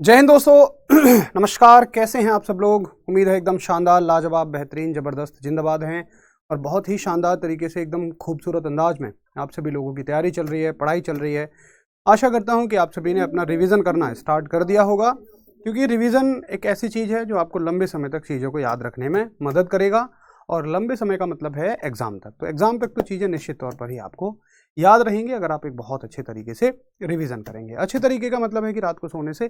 जय हिंद दोस्तों। नमस्कार, कैसे हैं आप सब लोग। उम्मीद है एकदम शानदार, लाजवाब, बेहतरीन, ज़बरदस्त, जिंदाबाद हैं और बहुत ही शानदार तरीके से एकदम खूबसूरत अंदाज में आप सभी लोगों की तैयारी चल रही है, पढ़ाई चल रही है। आशा करता हूं कि आप सभी ने अपना रिवीजन करना स्टार्ट कर दिया होगा, क्योंकि रिवीजन एक ऐसी चीज़ है जो आपको लंबे समय तक चीज़ों को याद रखने में मदद करेगा। और लंबे समय का मतलब है एग्ज़ाम तक। तो एग्ज़ाम तक तो चीज़ें निश्चित तौर पर ही आपको याद रहेंगी अगर आप एक बहुत अच्छे तरीके से रिवीजन करेंगे। अच्छे तरीके का मतलब है कि रात को सोने से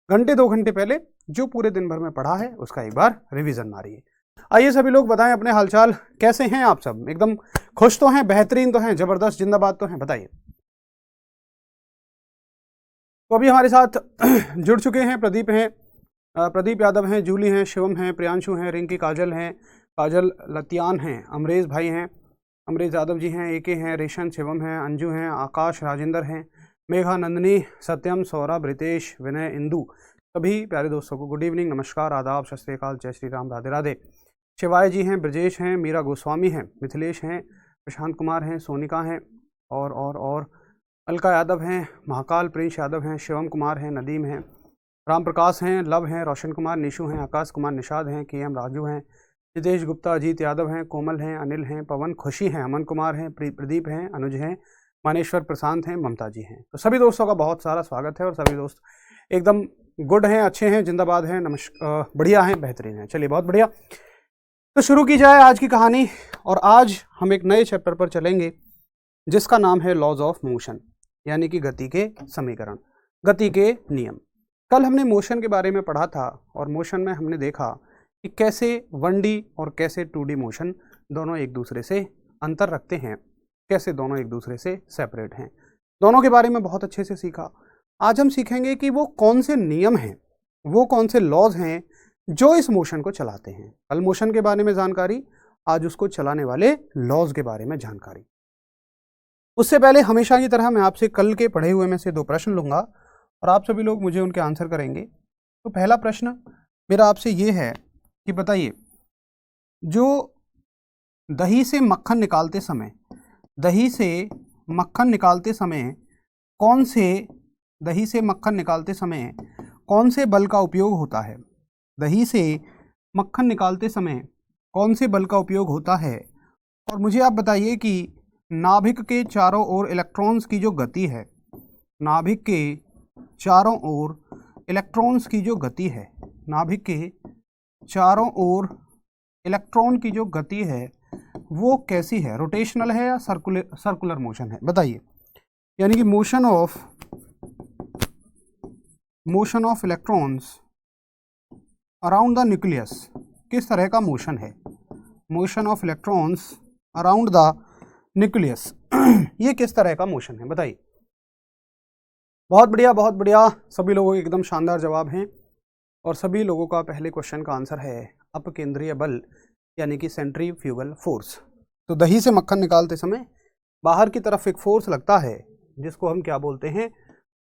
घंटे 2 घंटे पहले जो पूरे दिन भर में पढ़ा है उसका एक बार रिवीजन मारिए। आइए सभी लोग बताएं अपने हालचाल, कैसे हैं आप सब। एकदम खुश तो हैं, बेहतरीन तो हैं, जबरदस्त, जिंदाबाद तो हैं, बताइए। तो अभी हमारे साथ जुड़ चुके हैं प्रदीप हैं, प्रदीप यादव हैं, जूली हैं, शिवम हैं, प्रियांशु हैं, रिंकी काजल हैं, काजल लतियान हैं, अमरेश भाई हैं, अमरेश यादव जी हैं, एके हैं, रेशन, शिवम हैं, अंजू हैं, आकाश, राजेंद्र हैं, मेघा, नंदनी, सत्यम, सौरभ, रितेश, विनय, इंदु। सभी प्यारे दोस्तों को गुड इवनिंग, नमस्कार, आदाब, सत श्री अकाल, जय श्री राम, राधे राधे। शिवाय जी हैं, ब्रजेश हैं, मीरा गोस्वामी हैं, मिथिलेश हैं, प्रशांत कुमार हैं, सोनिका हैं, और अलका यादव हैं, महाकाल, प्रिंस यादव हैं, शिवम कुमार हैं, नदीम हैं, राम प्रकाश हैं, लव हैं, रोशन कुमार, निशु हैं, आकाश कुमार, निषाद हैं, KM राजू हैं, जितेश गुप्ता, अजीत यादव हैं, कोमल हैं, अनिल हैं, पवन, खुशी हैं, अमन कुमार हैं, प्रदीप हैं, अनुज हैं, मानेश्वर, प्रशांत हैं, ममता जी हैं। तो सभी दोस्तों का बहुत सारा स्वागत है और सभी दोस्त एकदम गुड हैं, अच्छे हैं, जिंदाबाद हैं, नमस्कार, बढ़िया हैं, बेहतरीन हैं। चलिए, बहुत बढ़िया। तो शुरू की जाए आज की कहानी। और आज हम एक नए चैप्टर पर चलेंगे जिसका नाम है लॉज ऑफ मोशन, यानी कि गति के समीकरण, गति के नियम। कल हमने मोशन के बारे में पढ़ा था और मोशन में हमने देखा कि कैसे 1D और कैसे 2D मोशन दोनों एक दूसरे से अंतर रखते हैं, कैसे दोनों एक दूसरे से सेपरेट हैं। दोनों के बारे में बहुत अच्छे से सीखा। आज हम सीखेंगे कि वो कौन से नियम हैं, वो कौन से लॉज हैं जो इस मोशन को चलाते हैं। कल मोशन के बारे में जानकारी, आज उसको चलाने वाले लॉज के बारे में जानकारी। उससे पहले हमेशा की तरह मैं आपसे कल के पढ़े हुए में से 2 प्रश्न लूंगा और आप सभी लोग मुझे उनके आंसर करेंगे। तो पहला प्रश्न मेरा आपसे ये है कि बताइए, जो दही से मक्खन निकालते समय, दही से मक्खन निकालते समय कौन से, दही से मक्खन निकालते समय कौन से बल का उपयोग होता है। दही से मक्खन निकालते समय कौन से बल का उपयोग होता है। और मुझे आप बताइए कि नाभिक के चारों ओर इलेक्ट्रॉन्स की जो गति है, नाभिक के चारों ओर इलेक्ट्रॉन्स की जो गति है, नाभिक के चारों ओर इलेक्ट्रॉन की जो गति है वो कैसी है, रोटेशनल है या सर्कुलर मोशन है, बताइए। यानी कि motion of electrons around the nucleus किस तरह का मोशन है। Motion of electrons around the nucleus ये किस तरह का मोशन है, बताइए। बहुत बढ़िया, बहुत बढ़िया, सभी लोगों के एकदम शानदार जवाब हैं। और सभी लोगों का पहले क्वेश्चन का आंसर है अपकेंद्रीय बल, यानी कि सेंट्रीफ्यूगल फोर्स। तो दही से मक्खन निकालते समय बाहर की तरफ एक फोर्स लगता है जिसको हम क्या बोलते हैं,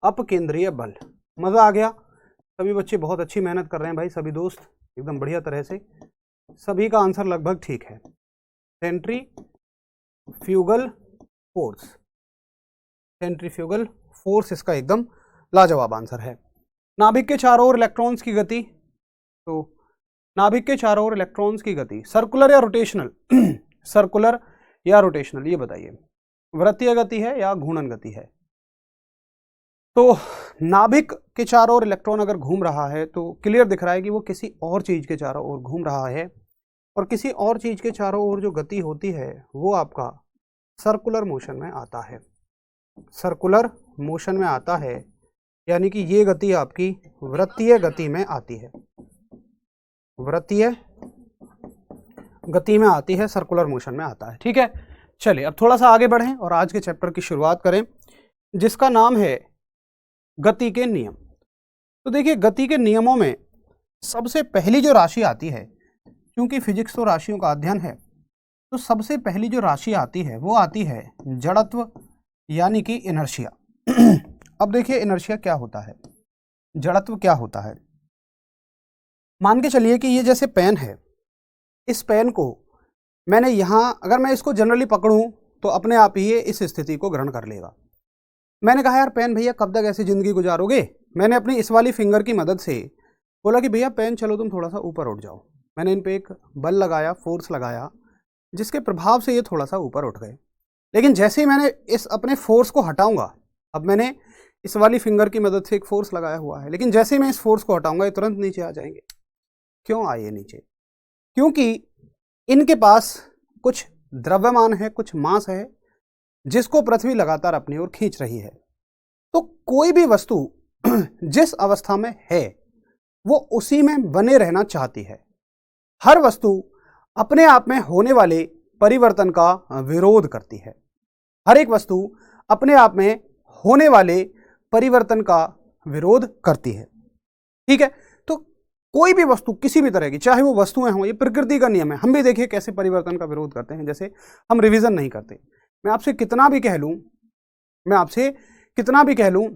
अपकेंद्रीय बल। मज़ा आ गया। सभी बच्चे बहुत अच्छी मेहनत कर रहे हैं भाई, सभी दोस्त एकदम बढ़िया तरह से। सभी का आंसर लगभग ठीक है, सेंट्रीफ्यूगल फोर्स। सेंट्रीफ्यूगल फोर्स इसका एकदम लाजवाब आंसर है। नाभिक के चारों ओर इलेक्ट्रॉन्स की गति, तो नाभिक के चारों ओर इलेक्ट्रॉन्स की गति सर्कुलर या रोटेशनल सर्कुलर या रोटेशनल, ये बताइए। वृत्तीय गति है या घूर्णन गति है। तो नाभिक के चारों ओर इलेक्ट्रॉन अगर घूम रहा है तो क्लियर दिख रहा है कि वो किसी और चीज के चारों ओर घूम रहा है, और किसी और चीज के चारों ओर जो गति होती है वो आपका सर्कुलर मोशन में आता है, सर्कुलर मोशन में आता है। यानी कि ये गति आपकी वृत्तीय गति में आती है, वृत्तीय गति में आती है, सर्कुलर मोशन में आता है। ठीक है, चलिए अब थोड़ा सा आगे बढ़ें और आज के चैप्टर की शुरुआत करें जिसका नाम है गति के नियम। तो देखिए, गति के नियमों में सबसे पहली जो राशि आती है, क्योंकि फिजिक्स तो राशियों का अध्ययन है, तो सबसे पहली जो राशि आती है वो आती है जड़त्व, यानी कि इनर्शिया। अब देखिए इनर्शिया क्या होता है, जड़त्व क्या होता है। मान के चलिए कि ये जैसे पेन है, इस पेन को मैंने यहाँ, अगर मैं इसको जनरली पकड़ूं तो अपने आप ही ये इस स्थिति को ग्रहण कर लेगा। मैंने कहा यार पेन भैया कब तक ऐसी ज़िंदगी गुजारोगे, मैंने अपनी इस वाली फिंगर की मदद से बोला कि भैया पेन चलो तुम थोड़ा सा ऊपर उठ जाओ। मैंने इन पे एक बल लगाया, फोर्स लगाया, जिसके प्रभाव से ये थोड़ा सा ऊपर उठ गए। लेकिन जैसे ही मैंने इस अपने फोर्स को हटाऊंगा, अब मैंने इस वाली फिंगर की मदद से एक फोर्स लगाया हुआ है, लेकिन जैसे ही मैं इस फोर्स को हटाऊंगा ये तुरंत नीचे आ जाएंगे। क्यों आए नीचे? क्योंकि इनके पास कुछ द्रव्यमान है, कुछ मास है, जिसको पृथ्वी लगातार अपनी ओर खींच रही है। तो कोई भी वस्तु जिस अवस्था में है वो उसी में बने रहना चाहती है। हर वस्तु अपने आप में होने वाले परिवर्तन का विरोध करती है। हर एक वस्तु अपने आप में होने वाले परिवर्तन का विरोध करती है। ठीक है, तो कोई भी वस्तु किसी भी तरह की, चाहे वो वस्तुएं हों, ये प्रकृति का नियम है। हम भी देखिए कैसे परिवर्तन का विरोध करते हैं। जैसे हम रिवीजन नहीं करते। मैं आपसे कितना भी कह लूं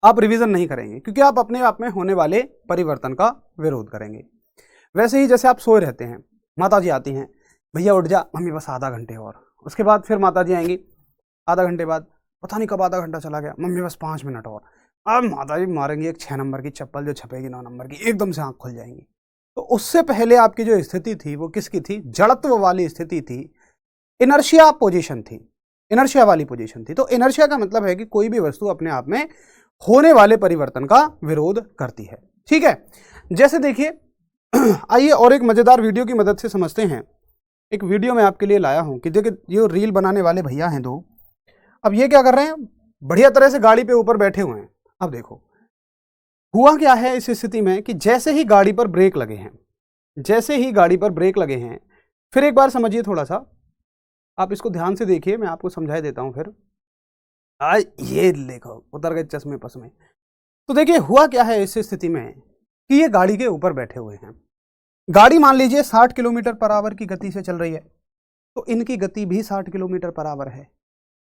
आप रिवीजन नहीं करेंगे, क्योंकि आप अपने आप में होने वाले परिवर्तन का विरोध करेंगे। वैसे ही जैसे आप सोए रहते हैं, माता जी आती हैं, भैया उठ जा, मम्मी बस आधा घंटे और। उसके बाद फिर माता जी आएंगी, आधा घंटे बाद पता नहीं कब आधा घंटा चला गया, मम्मी बस 5 मिनट और। अब माता जी मारेंगी एक 6 नंबर की चप्पल जो छपेगी 9 नंबर की, एकदम से आंख खुल जाएंगी। तो उससे पहले आपकी जो स्थिति थी वो किसकी थी? जड़त्व वाली स्थिति थी, इनर्शिया पोजीशन थी, इनर्शिया वाली पोजीशन थी। तो इनर्शिया का मतलब है कि कोई भी वस्तु अपने आप में होने वाले परिवर्तन का विरोध करती है। ठीक है, जैसे देखिए आइए और एक मजेदार वीडियो की मदद से समझते हैं। एक वीडियो मैं आपके लिए लाया हूं कि देखिए ये रील बनाने वाले भैया हैं दो। अब ये क्या कर रहे हैं? बढ़िया तरह से गाड़ी पे ऊपर बैठे हुए हैं। अब देखो हुआ क्या है इस स्थिति में कि जैसे ही गाड़ी पर ब्रेक लगे हैं, फिर एक बार समझिए, थोड़ा सा आप इसको ध्यान से देखिए, मैं आपको समझाई देता हूं फिर। ये देखो उतर गए चश्मे पश्मे। तो देखिए हुआ क्या है इस स्थिति में कि ये गाड़ी के ऊपर बैठे हुए हैं। गाड़ी मान लीजिए 60 किलोमीटर पर आवर की गति से चल रही है, तो इनकी गति भी 60 किलोमीटर पर आवर है।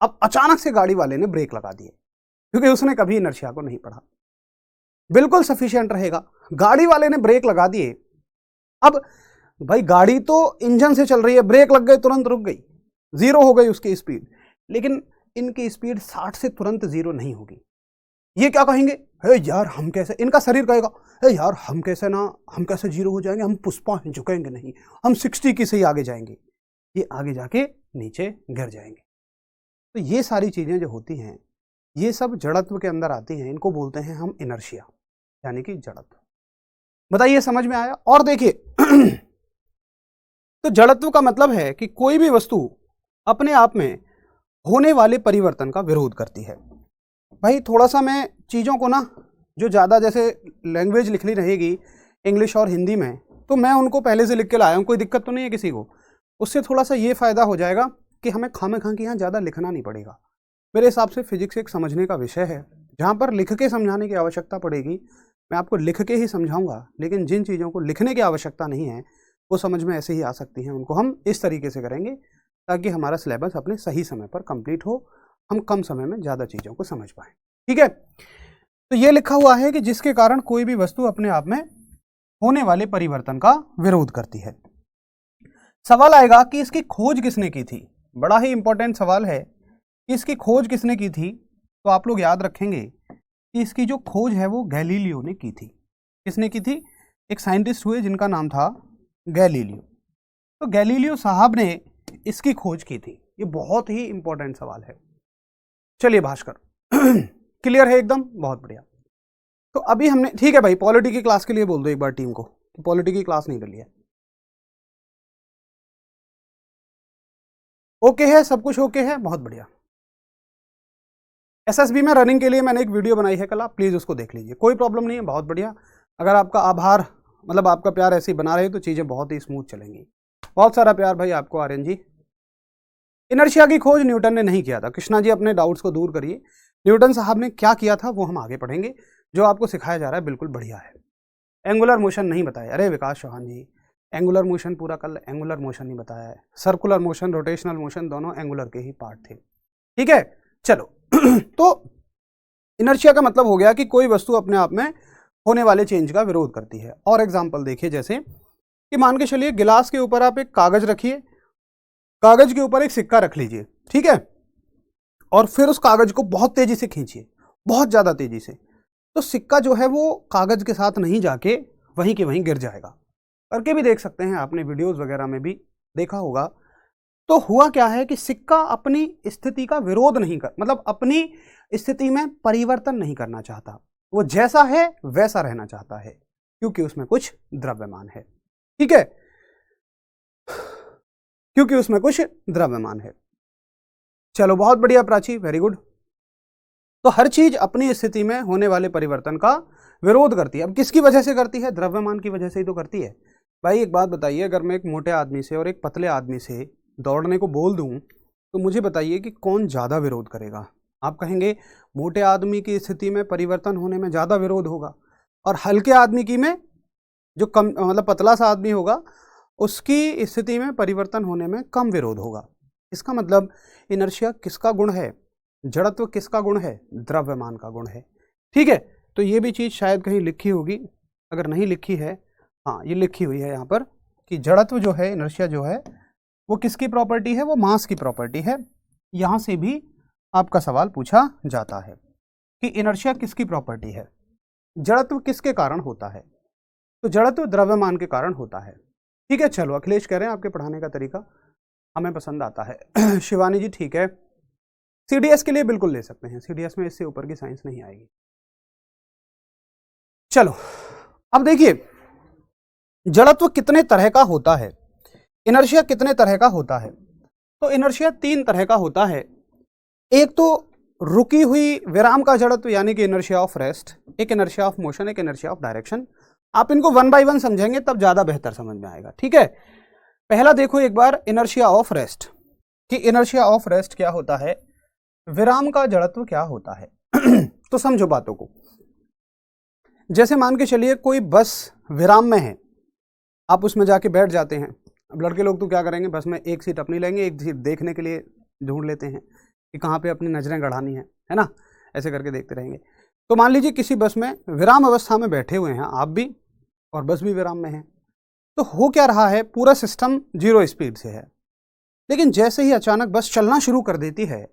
अब अचानक से गाड़ी वाले ने ब्रेक लगा दिए, क्योंकि उसने कभी इनर्शिया को नहीं पढ़ा। बिल्कुल सफिशिएंट रहेगा, गाड़ी वाले ने ब्रेक लगा दिए। अब भाई गाड़ी तो इंजन से चल रही है, ब्रेक लग गए, तुरंत रुक गई, 0 हो गई उसकी स्पीड। लेकिन इनकी स्पीड 60 से तुरंत 0 नहीं होगी। ये क्या कहेंगे? हे यार हम कैसे, इनका शरीर कहेगा हे यार हम कैसे 0 हो जाएंगे, हम पुष्पा झुकेंगे नहीं, हम 60 की से ही आगे जाएंगे। ये आगे जाके नीचे गिर जाएंगे। तो ये सारी चीजें जो होती हैं ये सब जड़त्व के अंदर आती हैं। इनको बोलते हैं हम इनर्शिया, यानी कि जड़त्व। बताइए समझ में आया? और देखिए तो जड़त्व का मतलब है कि कोई भी वस्तु अपने आप में होने वाले परिवर्तन का विरोध करती है। भाई थोड़ा सा मैं चीज़ों को ना, जो ज़्यादा जैसे लैंग्वेज लिखनी रहेगी इंग्लिश और हिंदी में, तो मैं उनको पहले से लिख के लाया हूँ, कोई दिक्कत तो नहीं है किसी को। उससे थोड़ा सा ये फ़ायदा हो जाएगा कि हमें खामे-खां की यहाँ ज़्यादा लिखना नहीं पड़ेगा। मेरे हिसाब से फिजिक्स एक समझने का विषय है, जहाँ पर लिख के समझाने की आवश्यकता पड़ेगी मैं आपको लिख के ही समझाऊँगा, लेकिन जिन चीज़ों को लिखने की आवश्यकता नहीं है वो समझ में ऐसे ही आ सकती हैं, उनको हम इस तरीके से करेंगे ताकि हमारा सिलेबस अपने सही समय पर कंप्लीट हो, हम कम समय में ज़्यादा चीज़ों को समझ पाएँ। ठीक है, तो ये लिखा हुआ है कि जिसके कारण कोई भी वस्तु अपने आप में होने वाले परिवर्तन का विरोध करती है। सवाल आएगा कि इसकी खोज किसने की थी? बड़ा ही इंपॉर्टेंट सवाल है कि इसकी खोज किसने की थी। तो आप लोग याद रखेंगे कि इसकी जो खोज है वो गैलीलियो ने की थी। किसने की थी? एक साइंटिस्ट हुए जिनका नाम था गैलीलियो। तो गैलीलियो साहब ने इसकी खोज की थी। ये बहुत ही इंपॉर्टेंट सवाल है। चलिए भास्कर क्लियर है एकदम? बहुत बढ़िया। तो अभी हमने, ठीक है भाई, पॉलिटी की क्लास के लिए बोल दो एक बार टीम को कि पॉलिटी की क्लास नहीं डली है। ओके है, सब कुछ ओके है, बहुत बढ़िया। एसएसबी में रनिंग के लिए मैंने एक वीडियो बनाई है कल, आप प्लीज उसको देख लीजिए, कोई प्रॉब्लम नहीं है, बहुत बढ़िया। अगर आपका आभार मतलब आपका प्यार ऐसे ही बना रहे तो चीजें बहुत ही स्मूथ चलेंगी। बहुत सारा प्यार भाई आपको आर्यन जी। इनर्शिया की खोज न्यूटन ने नहीं किया था। कृष्णा जी अपने डाउट्स को दूर करिए। न्यूटन साहब ने क्या किया था वो हम आगे पढ़ेंगे। जो आपको सिखाया जा रहा है बिल्कुल बढ़िया है। एंगुलर मोशन नहीं बताया, अरे विकास चौहान जी एंगुलर मोशन पूरा कल एंगुलर मोशन नहीं बताया है। सर्कुलर मोशन, रोटेशनल मोशन दोनों एंगुलर के ही पार्ट थे। ठीक है, चलो तो इनर्शिया का मतलब हो गया कि कोई वस्तु अपने आप में होने वाले चेंज का विरोध करती है। और एग्जाम्पल देखिए, जैसे कि मान के चलिए गिलास के ऊपर आप एक कागज रखिए, कागज के ऊपर एक सिक्का रख लीजिए, ठीक है, और फिर उस कागज को बहुत तेजी से खींचिए, बहुत ज्यादा तेजी से। तो सिक्का जो है वो कागज के साथ नहीं जाके वहीं के वहीं गिर जाएगा। करके भी देख सकते हैं, आपने वीडियोस वगैरह में भी देखा होगा। तो हुआ क्या है कि सिक्का अपनी स्थिति का विरोध नहीं कर, मतलब अपनी स्थिति में परिवर्तन नहीं करना चाहता, वो जैसा है वैसा रहना चाहता है, क्योंकि उसमें कुछ द्रव्यमान है। ठीक है, क्योंकि उसमें कुछ द्रव्यमान है। चलो बहुत बढ़िया प्राची, वेरी गुड। तो हर चीज अपनी स्थिति में होने वाले परिवर्तन का विरोध करती है। अब किसकी वजह से करती है? द्रव्यमान की वजह से ही तो करती है। भाई एक बात बताइए, अगर मैं एक मोटे आदमी से और एक पतले आदमी से दौड़ने को बोल दूं तो मुझे बताइए कि कौन ज़्यादा विरोध करेगा? आप कहेंगे मोटे आदमी की स्थिति में परिवर्तन होने में ज़्यादा विरोध होगा, और हल्के आदमी की में, जो कम मतलब पतला सा आदमी होगा, उसकी स्थिति में परिवर्तन होने में कम विरोध होगा। इसका मतलब इनर्शिया किसका गुण है? जड़त्व किसका गुण है? द्रव्यमान का गुण है। ठीक है, तो ये भी चीज़ शायद कहीं लिखी होगी, अगर नहीं लिखी है, हाँ ये लिखी हुई है यहाँ पर कि जड़त्व जो है, इनर्शिया जो है, वो किसकी प्रॉपर्टी है? वो मास की प्रॉपर्टी है। यहाँ से भी आपका सवाल पूछा जाता है कि इनर्शिया किसकी प्रॉपर्टी है, जड़त्व किसके कारण होता है? तो जड़त्व द्रव्यमान के कारण होता है। ठीक है, चलो अखिलेश कह रहे हैं आपके पढ़ाने का तरीका हमें पसंद आता है। शिवानी जी ठीक है, सीडीएस के लिए बिल्कुल ले सकते हैं, सीडीएस में इससे ऊपर की साइंस नहीं आएगी। चलो अब देखिए, जड़त्व कितने तरह का होता है, इनर्शिया कितने तरह का होता है? तो इनर्शिया 3 तरह का होता है। एक तो रुकी हुई विराम का जड़त्व यानी कि इनर्शिया ऑफ रेस्ट, एक इनर्शिया ऑफ मोशन, एक इनर्शिया ऑफ डायरेक्शन। आप इनको 1 बाय 1 समझेंगे तब ज्यादा बेहतर समझ में आएगा। ठीक है, पहला देखो एक बार इनर्शिया ऑफ रेस्ट, कि इनर्शिया ऑफ रेस्ट क्या होता है, विराम का जड़त्व क्या होता है। तो समझो बातों को। जैसे मान के चलिए कोई बस विराम में है, आप उसमें जाके बैठ जाते हैं। अब लड़के लोग तो क्या करेंगे, बस में एक सीट अपनी लेंगे, एक सीट देखने के लिए ढूंढ लेते हैं कि कहाँ पे अपनी नजरें गड़ानी है ना, ऐसे करके देखते रहेंगे। तो मान लीजिए किसी बस में विराम अवस्था में बैठे हुए हैं आप भी, और बस भी विराम में है। तो हो क्या रहा है, पूरा सिस्टम 0 स्पीड से है, लेकिन जैसे ही अचानक बस चलना शुरू कर देती है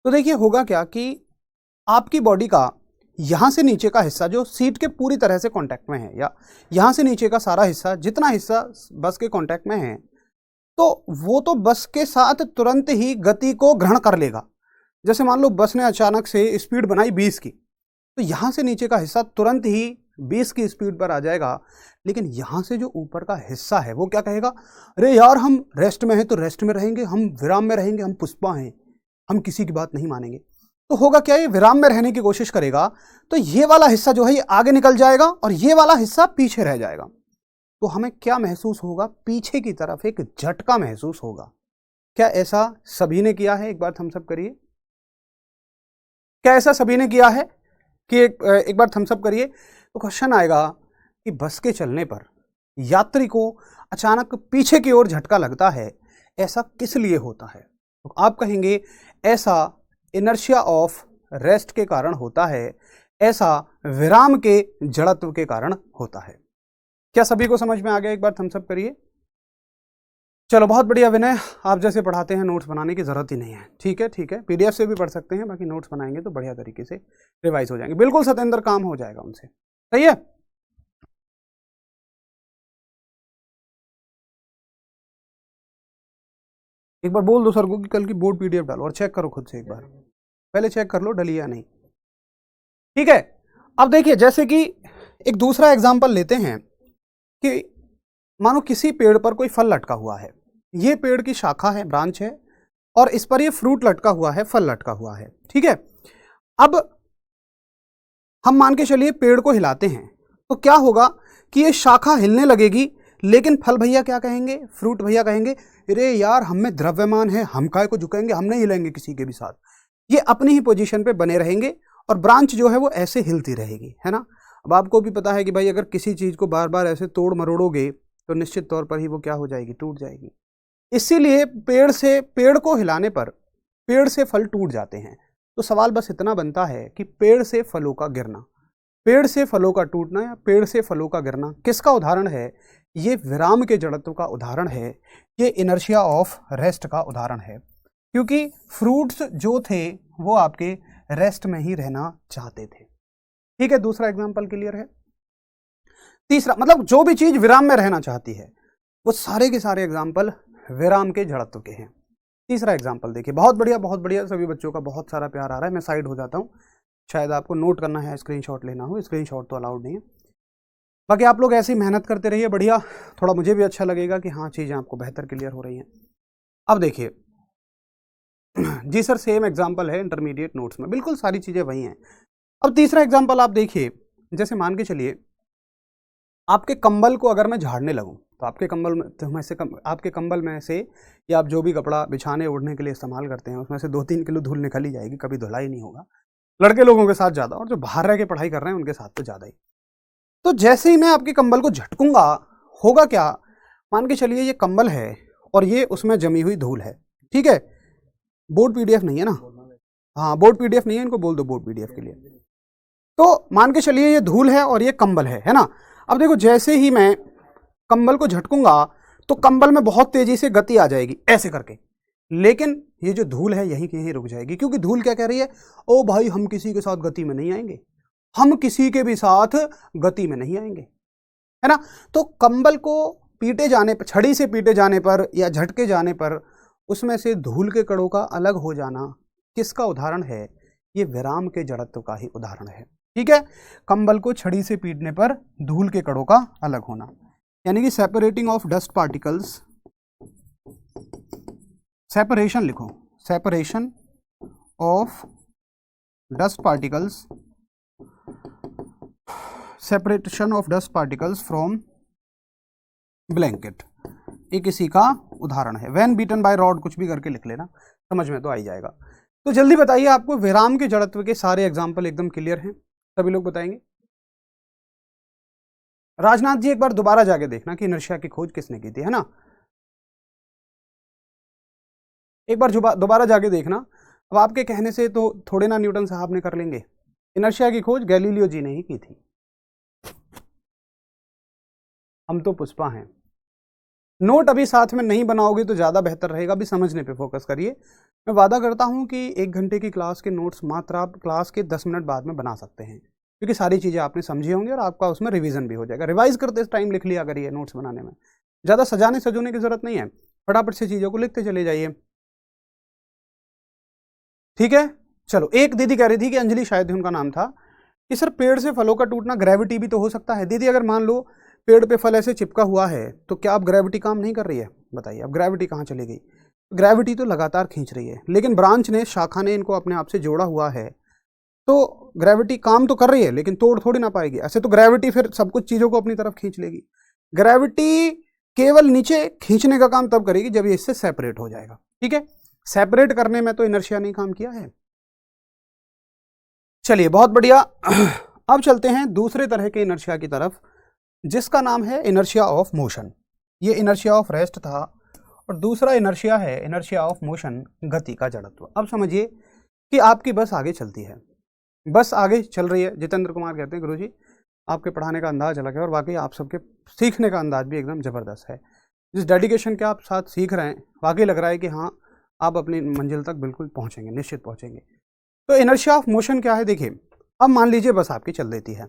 तो देखिए होगा क्या कि आपकी बॉडी का यहाँ से नीचे का हिस्सा जो सीट के पूरी तरह से कांटेक्ट में है, या यहाँ से नीचे का सारा हिस्सा, जितना हिस्सा बस के कांटेक्ट में है, तो वो तो बस के साथ तुरंत ही गति को ग्रहण कर लेगा। जैसे मान लो बस ने अचानक से स्पीड बनाई 20 की, तो यहाँ से नीचे का हिस्सा तुरंत ही 20 की स्पीड पर आ जाएगा। लेकिन यहाँ से जो ऊपर का हिस्सा है वो क्या कहेगा, अरे यार हम रेस्ट में हैं तो रेस्ट में रहेंगे, हम विराम में रहेंगे, हम पुष्पा हैं, हम किसी की बात नहीं मानेंगे। तो होगा क्या, ये विराम में रहने की कोशिश करेगा, तो ये वाला हिस्सा जो है ये आगे निकल जाएगा और ये वाला हिस्सा पीछे रह जाएगा। तो हमें क्या महसूस होगा, पीछे की तरफ एक झटका महसूस होगा। क्या ऐसा सभी ने किया है? एक बार थम्स अप करिए। क्या ऐसा सभी ने किया है कि एक बार थम्स अप करिए। तो क्वेश्चन आएगा कि बस के चलने पर यात्री को अचानक पीछे की ओर झटका लगता है, ऐसा किस लिए होता है? तो आप कहेंगे ऐसा इनर्शिया ऑफ रेस्ट के कारण होता है, ऐसा विराम के जड़त्व के कारण होता है। क्या सभी को समझ में आ गया? एक बार थम्स अप करिए। चलो बहुत बढ़िया विनय, आप जैसे पढ़ाते हैं नोट्स बनाने की जरूरत ही नहीं है। ठीक है ठीक है, पीडीएफ से भी पढ़ सकते हैं, बाकी नोट्स बनाएंगे तो बढ़िया तरीके से रिवाइज हो जाएंगे। बिल्कुल सतेंद्र, काम हो जाएगा उनसे। सही है, एक बार बोल दो सर को कि कल की बोर्ड पीडीएफ डालो और चेक करो खुद से, एक बार पहले चेक कर लो डली या नहीं। ठीक है, अब देखिए जैसे कि एक दूसरा एग्जांपल लेते हैं कि मानो किसी पेड़ पर कोई फल लटका हुआ है, ये पेड़ की शाखा है, ब्रांच है, और इस पर ये फ्रूट लटका हुआ है, फल लटका हुआ है। ठीक है, अब हम मान के चलिए पेड़ को हिलाते हैं तो क्या होगा कि ये शाखा हिलने लगेगी, लेकिन फल भैया क्या कहेंगे, फ्रूट भैया कहेंगे अरे यार हम में द्रव्यमान है, हम काय को झुकेंगे, हम नहीं हिलेंगे किसी के भी साथ। ये अपनी ही पोजीशन पे बने रहेंगे और ब्रांच जो है वो ऐसे हिलती रहेगी, है ना। अब आपको भी पता है कि भाई अगर किसी चीज़ को बार बार ऐसे तोड़ मरोड़ोगे तो निश्चित तौर पर ही वो क्या हो जाएगी, टूट जाएगी। इसीलिए पेड़ को हिलाने पर पेड़ से फल टूट जाते हैं। तो सवाल बस इतना बनता है कि पेड़ से फलों का गिरना, पेड़ से फलों का टूटना या पेड़ से फलों का गिरना किसका उदाहरण है? ये विराम के जड़त्व का उदाहरण है, ये इनर्शिया ऑफ रेस्ट का उदाहरण है। क्योंकि फ्रूट्स जो थे वो आपके रेस्ट में ही रहना चाहते थे। ठीक है, दूसरा एग्जाम्पल क्लियर है। तीसरा, मतलब जो भी चीज विराम में रहना चाहती है वो सारे के सारे एग्जाम्पल विराम के जड़त्व के हैं। तीसरा एग्जाम्पल देखिए, बहुत बढ़िया बहुत बढ़िया, सभी बच्चों का बहुत सारा प्यार आ रहा है। मैं साइड हो जाता हूँ, शायद आपको नोट करना है, स्क्रीनशॉट लेना हो, स्क्रीनशॉट तो अलाउड नहीं है। बाकी आप लोग ऐसी मेहनत करते रहिए, बढ़िया, थोड़ा मुझे भी अच्छा लगेगा कि हाँ चीज़ें आपको बेहतर क्लियर हो रही हैं। अब देखिए जी सर, सेम एग्जाम्पल है इंटरमीडिएट नोट्स में, बिल्कुल सारी चीज़ें वही हैं। अब तीसरा एग्जाम्पल आप देखिए, जैसे मान के चलिए आपके कंबल को अगर मैं झाड़ने लगूँ तो आपके कंबल में से या आप जो भी कपड़ा बिछाने ओढ़ने के लिए इस्तेमाल करते हैं उसमें से 2-3 किलो धूल निकल ही जाएगी, कभी धुला ही नहीं होगा। लड़के लोगों के साथ ज़्यादा, और जो बाहर रह के पढ़ाई कर रहे हैं उनके साथ तो ज़्यादा ही। तो जैसे ही मैं आपके कंबल को झटकूंगा, होगा क्या, मान के चलिए ये कंबल है और ये उसमें जमी हुई धूल है, ठीक है। बोर्ड पीडीएफ नहीं है ना, हाँ बोर्ड पीडीएफ नहीं है, इनको बोल दो बोर्ड पीडीएफ के लिए। तो मान के चलिए ये धूल है और ये कंबल है ना। अब देखो, जैसे ही मैं कंबल को झटकूंगा तो कंबल में बहुत तेजी से गति आ जाएगी ऐसे करके, लेकिन ये जो धूल है यहीं की यहीं रुक जाएगी, क्योंकि धूल क्या कह रही है, ओ भाई हम किसी के साथ गति में नहीं आएंगे, हम किसी के भी साथ गति में नहीं आएंगे, है ना। तो कंबल को पीटे जाने पर, छड़ी से पीटे जाने पर या झटके जाने पर उसमें से धूल के कणों का अलग हो जाना किसका उदाहरण है, ये विराम के जड़त्व का ही उदाहरण है, ठीक है। कंबल को छड़ी से पीटने पर धूल के कणों का अलग होना, यानी कि separating of dust particles, separation लिखो, separation of dust particles, separation of dust particles from blanket, ये किसी का उदाहरण है। व्हेन बीटन बाय रॉड, कुछ भी करके लिख लेना, समझ में तो आ ही जाएगा। तो जल्दी बताइए, आपको विराम के जड़त्व के सारे एग्जाम्पल एकदम क्लियर हैं, सभी लोग बताएंगे। राजनाथ जी एक बार दोबारा जाके देखना कि इनर्शिया की खोज किसने की थी, है ना। एक बार दोबारा जाके देखना। अब आपके कहने से तो थोड़े ना न्यूटन साहब ने कर लेंगे, इनर्शिया की खोज गैलीलियो जी ने ही की थी। हम तो पुष्पा हैं। नोट अभी साथ में नहीं बनाओगे तो ज़्यादा बेहतर रहेगा, अभी समझने पे फोकस करिए। मैं वादा करता हूं कि 1 घंटे की क्लास के नोट्स मात्र आप क्लास के 10 मिनट बाद में बना सकते हैं, क्योंकि सारी चीज़ें आपने समझी होंगी और आपका उसमें रिवीजन भी हो जाएगा। रिवाइज करते टाइम लिख लिया करिए, नोट्स बनाने में ज़्यादा सजाने सजोने की जरूरत नहीं है, फटाफट से चीज़ों को लिखते चले जाइए, ठीक है। चलो, एक दीदी कह रही थी कि अंजलि शायद उनका नाम था, कि सर पेड़ से फलों का टूटना ग्रेविटी भी तो हो सकता है। दीदी अगर मान लो पेड़ पे फल ऐसे चिपका हुआ है तो क्या अब ग्रेविटी काम नहीं कर रही है, बताइए अब ग्रेविटी कहाँ चली गई। ग्रेविटी तो लगातार खींच रही है, लेकिन ब्रांच ने, शाखा ने इनको अपने आप से जोड़ा हुआ है, तो ग्रेविटी काम तो कर रही है लेकिन तोड़ थोड़ी ना पाएगी। ऐसे तो ग्रेविटी फिर सब कुछ चीज़ों को अपनी तरफ खींच लेगी। ग्रेविटी केवल नीचे खींचने का काम तब करेगी जब ये इससे सेपरेट हो जाएगा, ठीक है। सेपरेट करने में तो इनर्शिया ने काम किया है। चलिए, बहुत बढ़िया। अब चलते हैं दूसरे तरह के इनर्शिया की तरफ, जिसका नाम है इनर्शिया ऑफ मोशन। ये इनर्शिया ऑफ रेस्ट था और दूसरा इनर्शिया है इनर्शिया ऑफ मोशन, गति का जड़त्व। अब समझिए कि आपकी बस आगे चलती है, बस आगे चल रही है। जितेंद्र कुमार कहते हैं गुरुजी आपके पढ़ाने का अंदाज अलग है, और वाकई आप सबके सीखने का अंदाज भी एकदम ज़बरदस्त है। जिस डेडिकेशन के आप साथ सीख रहे हैं, वाकई लग रहा है कि हाँ आप अपनी मंजिल तक बिल्कुल पहुँचेंगे, निश्चित पहुँचेंगे। तो इनर्शिया ऑफ मोशन क्या है, देखिए। अब मान लीजिए बस आपकी चल देती है,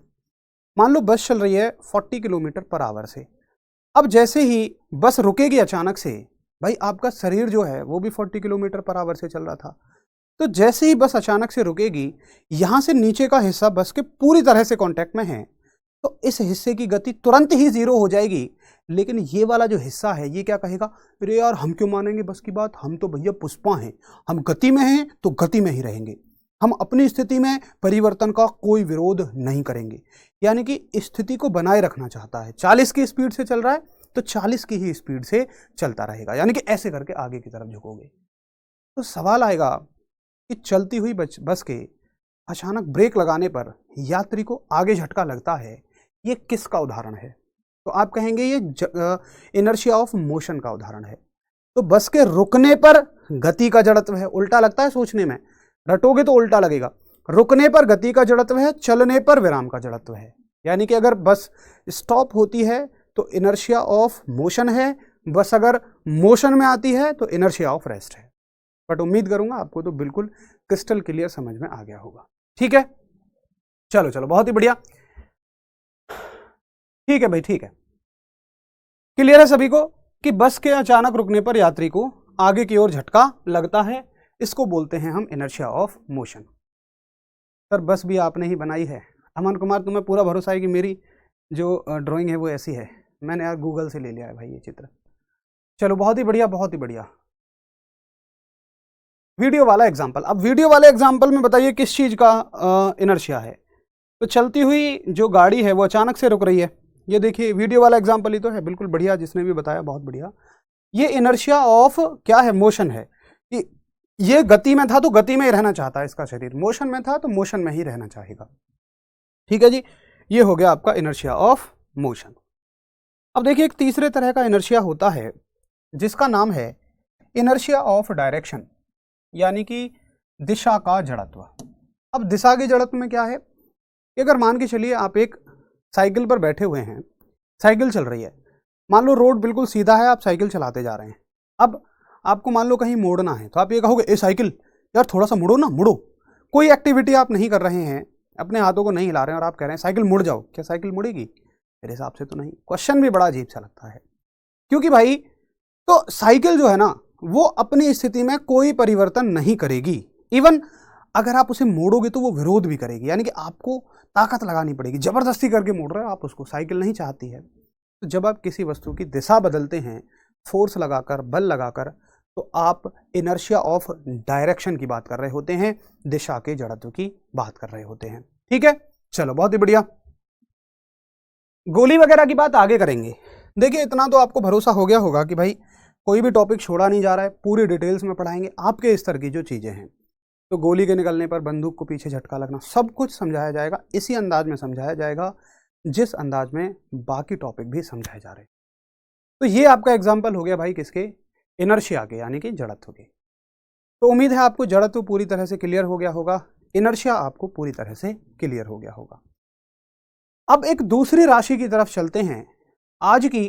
मान लो बस चल रही है 40 किलोमीटर पर आवर से। अब जैसे ही बस रुकेगी अचानक से, भाई आपका शरीर जो है वो भी 40 किलोमीटर पर आवर से चल रहा था, तो जैसे ही बस अचानक से रुकेगी, यहाँ से नीचे का हिस्सा बस के पूरी तरह से कांटेक्ट में है, तो इस हिस्से की गति तुरंत ही 0 हो जाएगी। लेकिन ये वाला जो हिस्सा है ये क्या कहेगा, अरे यार हम क्यों मानेंगे बस की बात, हम तो भैया पुष्पा हैं, हम गति में हैं तो गति में ही रहेंगे, हम अपनी स्थिति में परिवर्तन का कोई विरोध नहीं करेंगे। यानी कि स्थिति को बनाए रखना चाहता है, 40 की स्पीड से चल रहा है तो 40 की ही स्पीड से चलता रहेगा, यानी कि ऐसे करके आगे की तरफ झुकोगे। तो सवाल आएगा कि चलती हुई बस के अचानक ब्रेक लगाने पर यात्री को आगे झटका लगता है, ये किसका उदाहरण है। तो आप कहेंगे ये इनर्शिया ऑफ मोशन का उदाहरण है। तो बस के रुकने पर गति का जड़त्व है, उल्टा लगता है सोचने में, रटोगे तो उल्टा लगेगा। रुकने पर गति का जड़त्व है, चलने पर विराम का जड़त्व है। यानी कि अगर बस स्टॉप होती है तो इनर्शिया ऑफ मोशन है, बस अगर मोशन में आती है तो इनर्शिया ऑफ रेस्ट है। बट उम्मीद करूंगा आपको तो बिल्कुल क्रिस्टल क्लियर समझ में आ गया होगा, ठीक है। चलो चलो, बहुत ही बढ़िया। ठीक है भाई, ठीक है, क्लियर है सभी को कि बस के अचानक रुकने पर यात्री को आगे की ओर झटका लगता है, इसको बोलते हैं हम इनर्शिया ऑफ मोशन। सर बस भी आपने ही बनाई है अमन कुमार, तुम्हें पूरा भरोसा है कि मेरी जो ड्राइंग है वो ऐसी है? मैंने यार गूगल से ले लिया है भाई ये चित्र। चलो बहुत ही बढ़िया, बहुत ही बढ़िया। वीडियो वाला एग्जाम्पल, अब वीडियो वाले एग्जाम्पल में बताइए किस चीज का इनर्शिया है? तो चलती हुई जो गाड़ी है वो अचानक से रुक रही है, ये देखिए वीडियो वाला एग्जाम्पल ही तो है, बिल्कुल बढ़िया, जिसने भी बताया बहुत बढ़िया। ये इनर्शिया ऑफ क्या है? मोशन है कि ये गति में था तो गति में ही रहना चाहता है इसका शरीर, मोशन में था तो मोशन में ही रहना चाहेगा। ठीक है जी, ये हो गया आपका इनर्शिया ऑफ मोशन। अब देखिए एक तीसरे तरह का इनर्शिया होता है जिसका नाम है इनर्शिया ऑफ डायरेक्शन, यानी कि दिशा का जड़त्व। अब दिशा के जड़त्व में क्या है कि अगर मान के चलिए आप एक साइकिल पर बैठे हुए हैं, साइकिल चल रही है, मान लो रोड बिल्कुल सीधा है, आप साइकिल चलाते जा रहे हैं। अब आपको मान लो कहीं मोड़ना है तो आप ये कहोगे ए साइकिल यार थोड़ा सा मुड़ो ना, मुड़ो। कोई एक्टिविटी आप नहीं कर रहे हैं, अपने हाथों को नहीं हिला रहे हैं और आप कह रहे हैं साइकिल मुड़ जाओ, क्या साइकिल मुड़ेगी? मेरे हिसाब से तो नहीं। क्वेश्चन भी बड़ा अजीब सा लगता है, क्योंकि भाई तो साइकिल जो है ना वो अपनी स्थिति में कोई परिवर्तन नहीं करेगी, इवन अगर आप उसे मोड़ोगे तो वो विरोध भी करेगी, यानी कि आपको ताकत लगानी पड़ेगी, जबरदस्ती करके मोड़ रहे हो आप उसको, साइकिल नहीं चाहती है। तो जब आप किसी वस्तु की दिशा बदलते हैं फोर्स लगाकर, बल लगाकर, तो आप इनर्शिया ऑफ डायरेक्शन की बात कर रहे होते हैं, दिशा के जड़त्व की बात कर रहे होते हैं। ठीक है, चलो बहुत ही बढ़िया। गोली वगैरह की बात आगे करेंगे। देखिए इतना तो आपको भरोसा हो गया होगा कि भाई कोई भी टॉपिक छोड़ा नहीं जा रहा है, पूरी डिटेल्स में पढ़ाएंगे आपके स्तर की जो चीजें हैं। तो गोली के निकलने पर बंदूक को पीछे झटका लगना, सब कुछ समझाया जाएगा, इसी अंदाज में समझाया जाएगा जिस अंदाज में बाकी टॉपिक भी समझाए जा रहे हैं। तो ये आपका एग्जाम्पल हो गया भाई किसके? इनर्शिया के, यानी कि जड़त्व के। तो उम्मीद है आपको जड़त्व पूरी तरह से क्लियर हो गया होगा, इनर्शिया आपको पूरी तरह से क्लियर हो गया होगा। अब एक दूसरी राशि की तरफ चलते हैं आज की,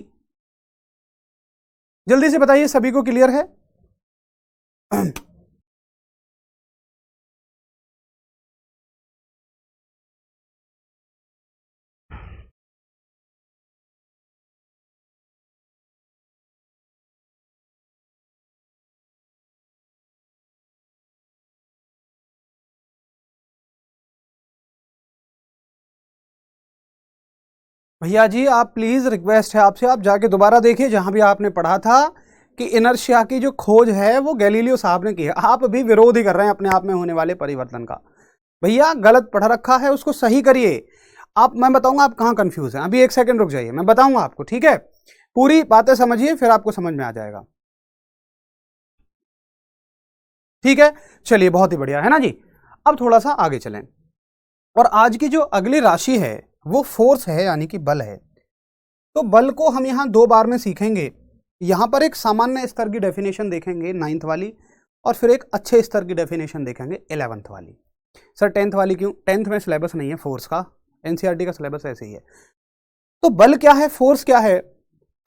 जल्दी से बताइए सभी को क्लियर है? भैया जी आप प्लीज, रिक्वेस्ट है आपसे, आप जाके दोबारा देखिए जहां भी आपने पढ़ा था कि इनर्शिया की जो खोज है वो गैलीलियो साहब ने की है। आप भी विरोध ही कर रहे हैं अपने आप में होने वाले परिवर्तन का। भैया गलत पढ़ रखा है, उसको सही करिए। आप, मैं बताऊंगा आप कहां कंफ्यूज हैं, अभी एक सेकंड रुक जाइए, मैं बताऊंगा आपको, ठीक है? पूरी बातें समझिए फिर आपको समझ में आ जाएगा। ठीक है, चलिए बहुत ही बढ़िया है ना जी। अब थोड़ा सा आगे चलें, और आज की जो अगली राशि है वो फोर्स है, यानी कि बल है। तो बल को हम यहां दो बार में सीखेंगे। यहां पर एक सामान्य स्तर की डेफिनेशन देखेंगे 9th वाली, और फिर एक अच्छे स्तर की डेफिनेशन देखेंगे 11th वाली। सर 10th वाली क्यों? 10th में सिलेबस नहीं है फोर्स का, एनसीईआरटी का सिलेबस ऐसे ही है। तो बल क्या है, फोर्स क्या है?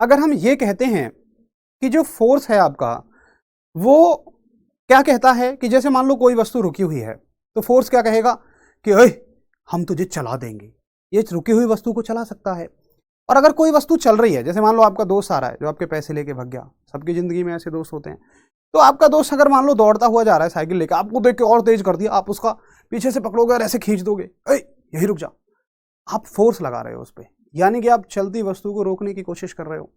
अगर हम ये कहते हैं कि जो फोर्स है आपका वो क्या कहता है कि जैसे मान लो कोई वस्तु रुकी हुई है, तो फोर्स क्या कहेगा कि ओए हम तुझे चला देंगे, ये रुकी हुई वस्तु को चला सकता है। और अगर कोई वस्तु चल रही है, जैसे मान लो आपका दोस्त आ रहा है जो आपके पैसे लेके भाग गया, सबकी जिंदगी में ऐसे दोस्त होते हैं, तो आपका दोस्त अगर मान लो दौड़ता हुआ जा रहा है साइकिल लेकर, आपको देख के और तेज कर दिया, आप उसका पीछे से पकड़ोगे और ऐसे खींच दोगे, ए यही रुक जा, आप फोर्स लगा रहे हो उस पर, यानी कि आप चलती वस्तु को रोकने की कोशिश कर रहे हो।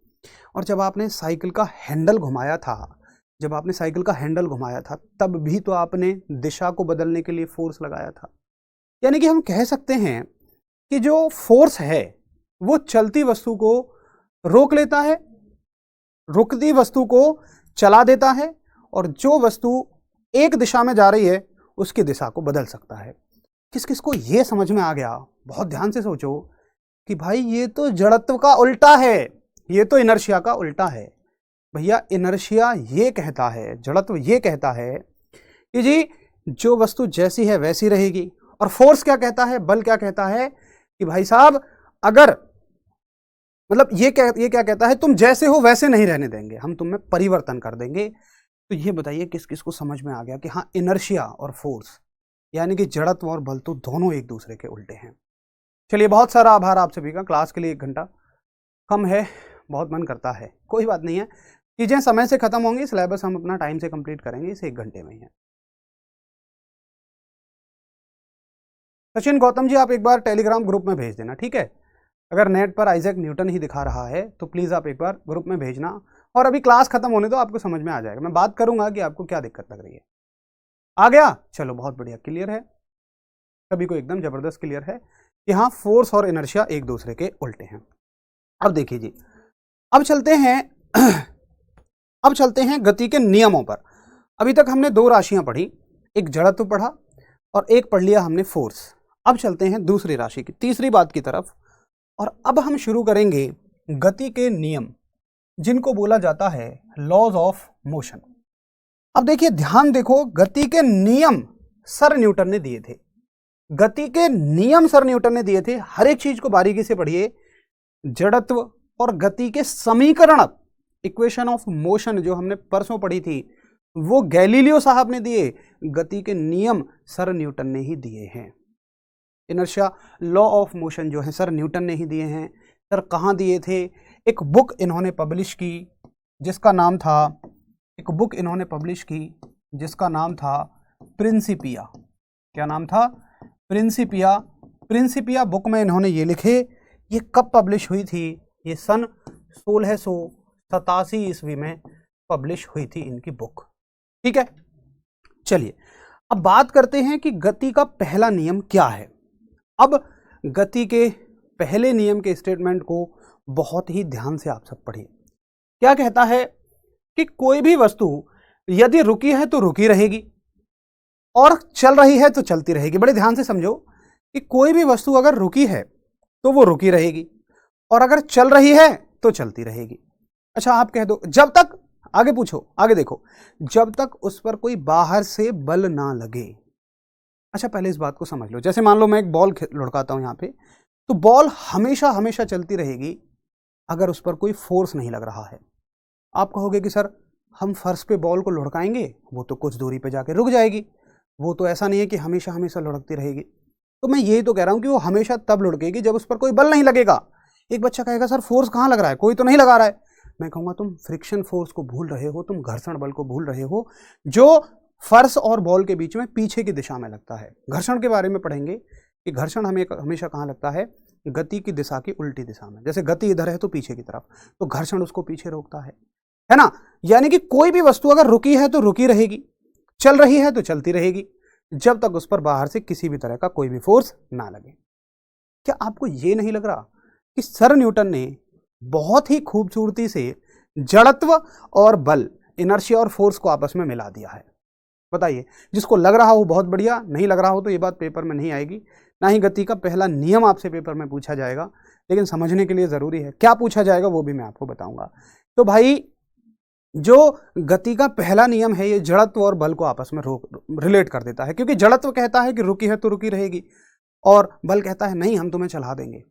और जब आपने साइकिल का हैंडल घुमाया था, जब आपने साइकिल का हैंडल घुमाया था तब भी तो आपने दिशा को बदलने के लिए फोर्स लगाया था। यानी कि हम कह सकते हैं कि जो फोर्स है वो चलती वस्तु को रोक लेता है, रुकती वस्तु को चला देता है, और जो वस्तु एक दिशा में जा रही है उसकी दिशा को बदल सकता है। किस किस को ये समझ में आ गया? बहुत ध्यान से सोचो कि भाई ये तो जड़त्व का उल्टा है, ये तो इनर्शिया का उल्टा है। भैया इनर्शिया ये कहता है, जड़त्व ये कहता है कि जी जो वस्तु जैसी है वैसी रहेगी, और फोर्स क्या कहता है, बल क्या कहता है कि भाई साहब अगर मतलब ये क्या कहता है, तुम जैसे हो वैसे नहीं रहने देंगे, हम तुम में परिवर्तन कर देंगे। तो ये बताइए किस किस को समझ में आ गया कि हाँ इनर्शिया और फोर्स यानी कि जड़त्व और बल तो दोनों एक दूसरे के उल्टे हैं। चलिए, बहुत सारा आभार आप सभी का। क्लास के लिए 1 घंटा कम है, बहुत मन करता है, कोई बात नहीं है, चीज़ें समय से खत्म होंगी, सिलेबस हम अपना टाइम से कंप्लीट करेंगे, इस 1 घंटे में ही है। सचिन गौतम जी, आप एक बार टेलीग्राम ग्रुप में भेज देना, ठीक है। अगर नेट पर आइजैक न्यूटन ही दिखा रहा है तो प्लीज़ आप एक बार ग्रुप में भेजना, और अभी क्लास खत्म होने दो, आपको समझ में आ जाएगा। मैं बात करूंगा कि आपको क्या दिक्कत लग रही है। आ गया, चलो बहुत बढ़िया, क्लियर है सभी को, एकदम जबरदस्त क्लियर है कि हाँ, फोर्स और इनर्शिया एक दूसरे के उल्टे हैं। अब देखिए जी, अब चलते हैं गति के नियमों पर। अभी तक हमने 2 राशियां पढ़ी, एक जड़त्व पढ़ा और एक पढ़ लिया हमने फोर्स। अब चलते हैं दूसरी राशि की, तीसरी बात की तरफ, और अब हम शुरू करेंगे गति के नियम, जिनको बोला जाता है लॉज ऑफ मोशन। अब देखिए, ध्यान देखो, गति के नियम सर न्यूटन ने दिए थे, गति के नियम सर न्यूटन ने दिए थे। हर एक चीज को बारीकी से पढ़िए। जड़त्व और गति के समीकरण, इक्वेशन ऑफ मोशन, जो हमने परसों पढ़ी थी, वो गैलीलियो साहब ने दिए। गति के नियम सर न्यूटन ने ही दिए हैं। इनर्शिया लॉ ऑफ मोशन जो है सर न्यूटन ने ही दिए हैं। सर कहाँ दिए थे? एक बुक इन्होंने पब्लिश की जिसका नाम था, प्रिंसिपिया। क्या नाम था? प्रिंसिपिया। प्रिंसिपिया बुक में इन्होंने ये लिखे। ये कब पब्लिश हुई थी? ये सन 1687 ईस्वी में पब्लिश हुई थी इनकी बुक। ठीक है, चलिए अब बात करते हैं कि गति का पहला नियम क्या है। अब गति के पहले नियम के स्टेटमेंट को बहुत ही ध्यान से आप सब पढ़िए। क्या कहता है कि कोई भी वस्तु यदि रुकी है तो रुकी रहेगी और चल रही है तो चलती रहेगी। बड़े ध्यान से समझो कि कोई भी वस्तु अगर रुकी है तो वो रुकी रहेगी और अगर चल रही है तो चलती रहेगी। अच्छा, आप कह दो जब तक, आगे पूछो, आगे देखो, जब तक उस पर कोई बाहर से बल ना लगे। अच्छा, पहले इस बात को समझ लो। जैसे मान लो मैं एक बॉल लुढ़काता हूं यहां पे, तो बॉल हमेशा हमेशा चलती रहेगी अगर उस पर कोई फोर्स नहीं लग रहा है। आप कहोगे कि सर हम फर्श पे बॉल को लुढ़काएंगे, वो तो कुछ दूरी पे जाके रुक जाएगी, वो तो ऐसा नहीं है कि हमेशा हमेशा लुढ़कती रहेगी। तो मैं यही तो कह रहा हूं कि वो हमेशा तब लुढ़केगी जब उस पर कोई बल नहीं लगेगा। एक बच्चा कहेगा सर फोर्स कहाँ लग रहा है, कोई तो नहीं लगा रहा है। मैं कहूँगा तुम फ्रिक्शन फोर्स को भूल रहे हो, तुम घर्षण बल को भूल रहे हो, जो फर्श और बॉल के बीच में पीछे की दिशा में लगता है। घर्षण के बारे में पढ़ेंगे कि घर्षण हमें हमेशा कहाँ लगता है? गति की दिशा की उल्टी दिशा में। जैसे गति इधर है तो पीछे की तरफ, तो घर्षण उसको पीछे रोकता है ना। यानी कि कोई भी वस्तु अगर रुकी है तो रुकी रहेगी, चल रही है तो चलती रहेगी, जब तक उस पर बाहर से किसी भी तरह का कोई भी फोर्स ना लगे। क्या आपको ये नहीं लग रहा कि सर न्यूटन ने बहुत ही खूबसूरती से जड़त्व और बल, इनर्शिया और फोर्स को आपस में मिला दिया है? बताइए, जिसको लग रहा हो बहुत बढ़िया, नहीं लग रहा हो तो ये बात पेपर में नहीं आएगी, ना ही गति का पहला नियम आपसे पेपर में पूछा जाएगा, लेकिन समझने के लिए जरूरी है। क्या पूछा जाएगा वो भी मैं आपको बताऊंगा। तो भाई, जो गति का पहला नियम है ये जड़त्व और बल को आपस में रिलेट कर देता है, क्योंकि जड़त्व कहता है कि रुकी है तो रुकी रहेगी और बल कहता है नहीं, हम तुम्हें चला देंगे।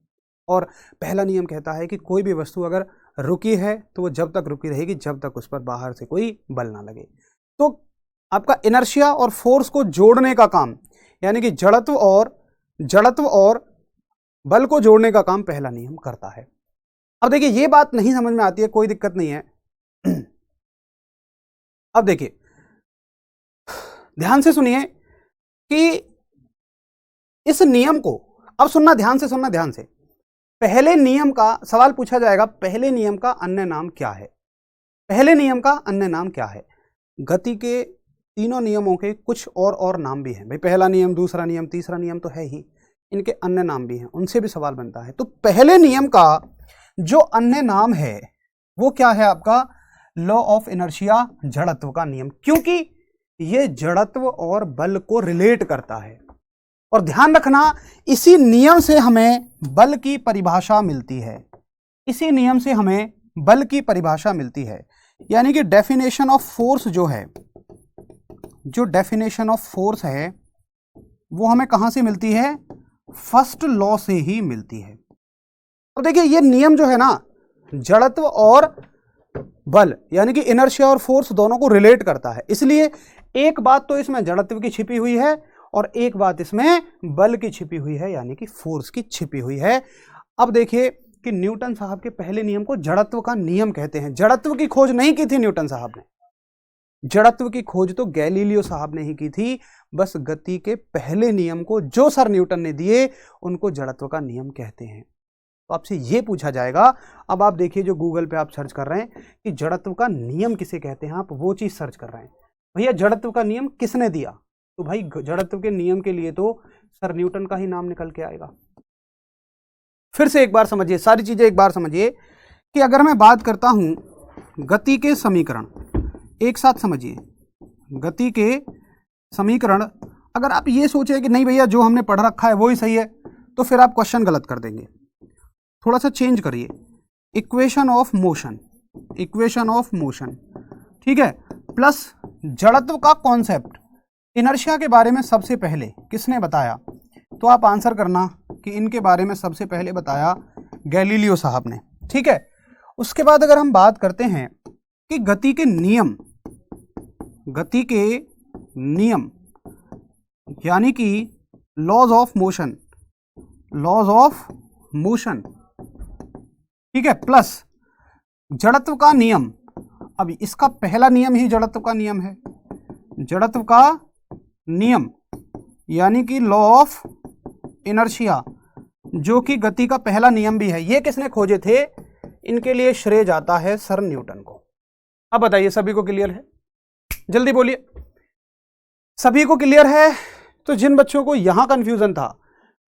और पहला नियम कहता है कि कोई भी वस्तु अगर रुकी है तो वो जब तक रुकी रहेगी जब तक उस पर बाहर से कोई बल ना लगे। तो आपका इनर्शिया और फोर्स को जोड़ने का काम, यानी कि जड़त्व और बल को जोड़ने का काम पहला नियम करता है। अब देखिए, ये बात नहीं समझ में आती है, कोई दिक्कत नहीं है। अब देखिए, ध्यान से सुनिए कि इस नियम को, अब सुनना, ध्यान से सुनना, ध्यान से। पहले नियम का सवाल पूछा जाएगा, पहले नियम का अन्य नाम क्या है? पहले नियम का अन्य नाम क्या है? गति के तीनों नियमों के कुछ और नाम भी हैं भाई। पहला नियम, दूसरा नियम, तीसरा नियम तो है ही, इनके अन्य नाम भी हैं, उनसे भी सवाल बनता है। तो पहले नियम का जो अन्य नाम है वो क्या है आपका? लॉ ऑफ इनर्शिया, जड़त्व का नियम, क्योंकि ये जड़त्व और बल को रिलेट करता है। और ध्यान रखना, इसी नियम से हमें बल की परिभाषा मिलती है, इसी नियम से हमें बल की परिभाषा मिलती है। यानी कि डेफिनेशन ऑफ फोर्स जो है, जो डेफिनेशन ऑफ फोर्स है वो हमें कहां से मिलती है? फर्स्ट लॉ से ही मिलती है। तो देखिए, ये नियम जो है ना, जड़त्व और बल यानी कि इनर्शिया और फोर्स दोनों को रिलेट करता है। इसलिए एक बात तो इसमें जड़त्व की छिपी हुई है और एक बात इसमें बल की छिपी हुई है, यानी कि फोर्स की छिपी हुई है। अब देखिए कि न्यूटन साहब के पहले नियम को जड़त्व का नियम कहते हैं। जड़त्व की खोज नहीं की थी न्यूटन साहब ने, जड़त्व की खोज तो गैलीलियो साहब ने ही की थी। बस गति के पहले नियम को जो सर न्यूटन ने दिए उनको जड़त्व का नियम कहते हैं। तो आपसे यह पूछा जाएगा, अब आप देखिए जो गूगल पे आप सर्च कर रहे हैं कि जड़त्व का नियम किसे कहते हैं, आप वो चीज सर्च कर रहे हैं। भैया जड़त्व का नियम किसने दिया? तो भाई जड़त्व के नियम के लिए तो सर न्यूटन का ही नाम निकल के आएगा। फिर से एक बार समझिए, सारी चीजें एक बार समझिए कि अगर मैं बात करता हूं गति के समीकरण, एक साथ समझिए गति के समीकरण। अगर आप ये सोचे कि नहीं भैया जो हमने पढ़ रखा है वो ही सही है, तो फिर आप क्वेश्चन गलत कर देंगे। थोड़ा सा चेंज करिए, equation of motion, equation of motion, ठीक है, प्लस जड़त्व का कॉन्सेप्ट, इनर्शिया के बारे में सबसे पहले किसने बताया? तो आप आंसर करना कि इनके बारे में सबसे पहले बताया गैलीलियो साहब ने, ठीक है। उसके बाद अगर हम बात करते हैं कि गति के नियम, गति के नियम यानी कि laws of motion, laws of motion, ठीक है, प्लस जड़त्व का नियम। अब इसका पहला नियम ही जड़त्व का नियम है, जड़त्व का नियम यानी कि लॉ ऑफ इनर्शिया, जो कि गति का पहला नियम भी है। ये किसने खोजे थे? इनके लिए श्रेय जाता है सर न्यूटन को। अब बताइए सभी को क्लियर है? जल्दी बोलिए, सभी को क्लियर है? तो जिन बच्चों को यहां कंफ्यूजन था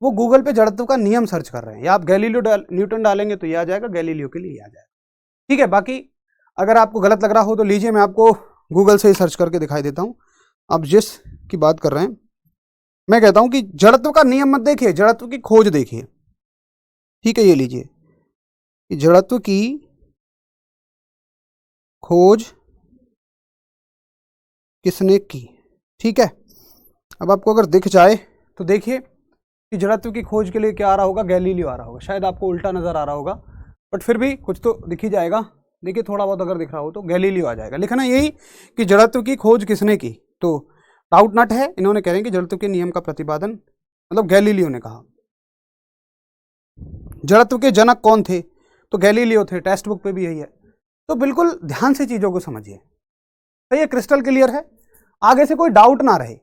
वो गूगल पे जड़त्व का नियम सर्च कर रहे हैं, या आप गैलीलियो न्यूटन डालेंगे तो ये आ जाएगा, गैलीलियो के लिए आ जाएगा, ठीक है। बाकी अगर आपको गलत लग रहा हो तो लीजिए, मैं आपको गूगल से ही सर्च करके दिखाई देता हूं। अब जिस की बात कर रहे हैं, मैं कहता हूं कि जड़त्व का नियम मत देखिए, जड़त्व की खोज देखिए, ठीक है। ये लीजिए कि जड़त्व की खोज किसने की, ठीक है। अब आपको अगर दिख जाए तो देखिए कि जड़त्व की खोज के लिए क्या आ रहा होगा? गैलीलियो आ रहा होगा। शायद आपको उल्टा नजर आ रहा होगा, बट फिर भी कुछ तो दिख ही जाएगा। देखिए थोड़ा बहुत अगर दिख रहा हो तो गैलीलियो आ जाएगा। लिखना यही कि जड़त्व की खोज किसने की, तो डाउट नट है, इन्होंने कह रहे हैं कि जड़त्व के नियम का प्रतिपादन मतलब गैलीलियो ने कहा। जड़त्व के जनक कौन थे? तो गैलीलियो थे, टेक्स्ट बुक पे भी यही है। तो बिल्कुल ध्यान से चीजों को समझिए, तो ये क्रिस्टल क्लियर है, आगे से कोई डाउट ना रहे।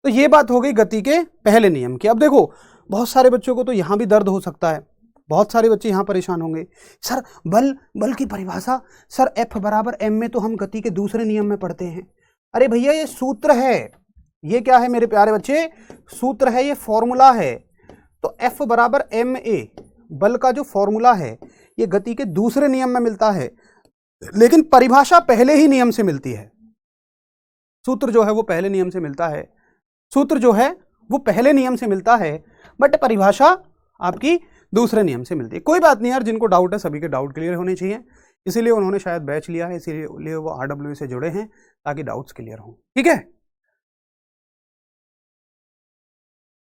तो ये बात हो गई गति के पहले नियम की। अब देखो बहुत सारे बच्चों को तो यहां भी दर्द हो सकता है, बहुत सारे बच्चे यहां परेशान होंगे, सर बल की परिभाषा, सर F बराबर m में तो हम गति के दूसरे नियम में पढ़ते हैं। अरे भैया ये सूत्र है, ये क्या है मेरे प्यारे बच्चे? सूत्र है, ये फॉर्मूला है। तो F बराबर ma, बल का जो फॉर्मूला है ये गति के दूसरे नियम में मिलता है, लेकिन परिभाषा पहले ही नियम से मिलती है। सूत्र जो है वो पहले नियम से मिलता है, सूत्र जो है वो पहले नियम से मिलता है, बट परिभाषा आपकी दूसरे नियम से मिलती है। कोई बात नहीं यार, जिनको डाउट है सभी के डाउट क्लियर होने चाहिए, इसीलिए उन्होंने शायद बैच लिया है, इसीलिए वो RWA से जुड़े हैं ताकि डाउट्स क्लियर हों, ठीक है।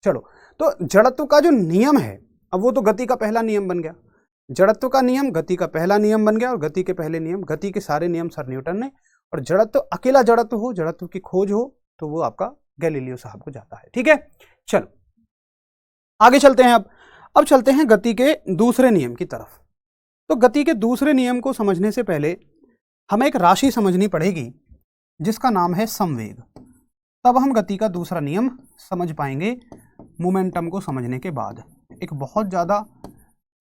चलो, तो जड़त्व का जो नियम है, अब वो तो गति का पहला नियम बन गया, जड़त्व का नियम गति का पहला नियम बन गया, और गति के पहले नियम, गति के सारे नियम सर न्यूटन ने, और जड़त्व अकेला जड़त्व हो, जड़त्व की खोज हो, तो वो आपका गैलीलियो साहब को जाता है, ठीक है। चलो आगे चलते हैं। अब चलते हैं गति के दूसरे नियम की तरफ। तो गति के दूसरे नियम को समझने से पहले हमें एक राशि समझनी पड़ेगी जिसका नाम है संवेग, तब हम गति का दूसरा नियम समझ पाएंगे मोमेंटम को समझने के बाद। एक बहुत ज़्यादा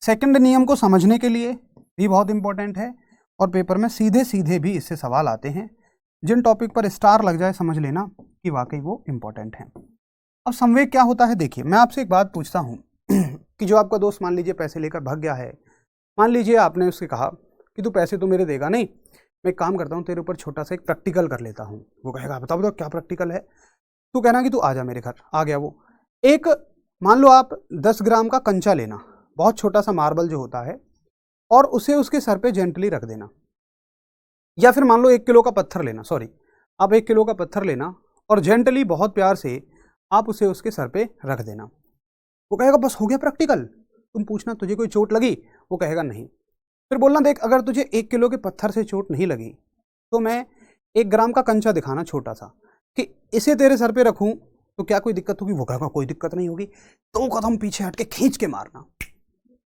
सेकंड नियम को समझने के लिए भी बहुत इंपॉर्टेंट है, और पेपर में सीधे सीधे भी इससे सवाल आते हैं। जिन टॉपिक पर स्टार लग जाए समझ लेना कि वाकई वो इंपॉर्टेंट है। अब संवेग क्या होता है? देखिए मैं आपसे एक बात पूछता हूँ कि जो आपका दोस्त मान लीजिए पैसे लेकर भाग गया है, मान लीजिए आपने उससे कहा कि तू पैसे तो मेरे देगा नहीं, मैं एक काम करता हूँ तेरे ऊपर छोटा सा एक प्रैक्टिकल कर लेता हूँ। वो कहेगा बताओ क्या प्रैक्टिकल है? तू कहना कि तू आ जा मेरे घर। आ गया वो, एक मान लो आप 10 ग्राम का कंचा लेना, बहुत छोटा सा मार्बल जो होता है, और उसे उसके सर पे जेंटली रख देना। या फिर मान लो 1 किलो का पत्थर लेना, सॉरी आप 1 किलो का पत्थर लेना और जेंटली बहुत प्यार से आप उसे उसके सर पे रख देना। वो कहेगा बस हो गया प्रैक्टिकल। तुम पूछना तुझे कोई चोट लगी? वो कहेगा नहीं। फिर बोलना देख अगर तुझे 1 किलो के पत्थर से चोट नहीं लगी तो मैं 1 ग्राम का कंचा दिखाना छोटा सा कि इसे तेरे सर पे रखूं तो क्या कोई दिक्कत होगी? वो कहेगा कोई दिक्कत नहीं होगी। 2 कदम पीछे हट के खींच के मारना।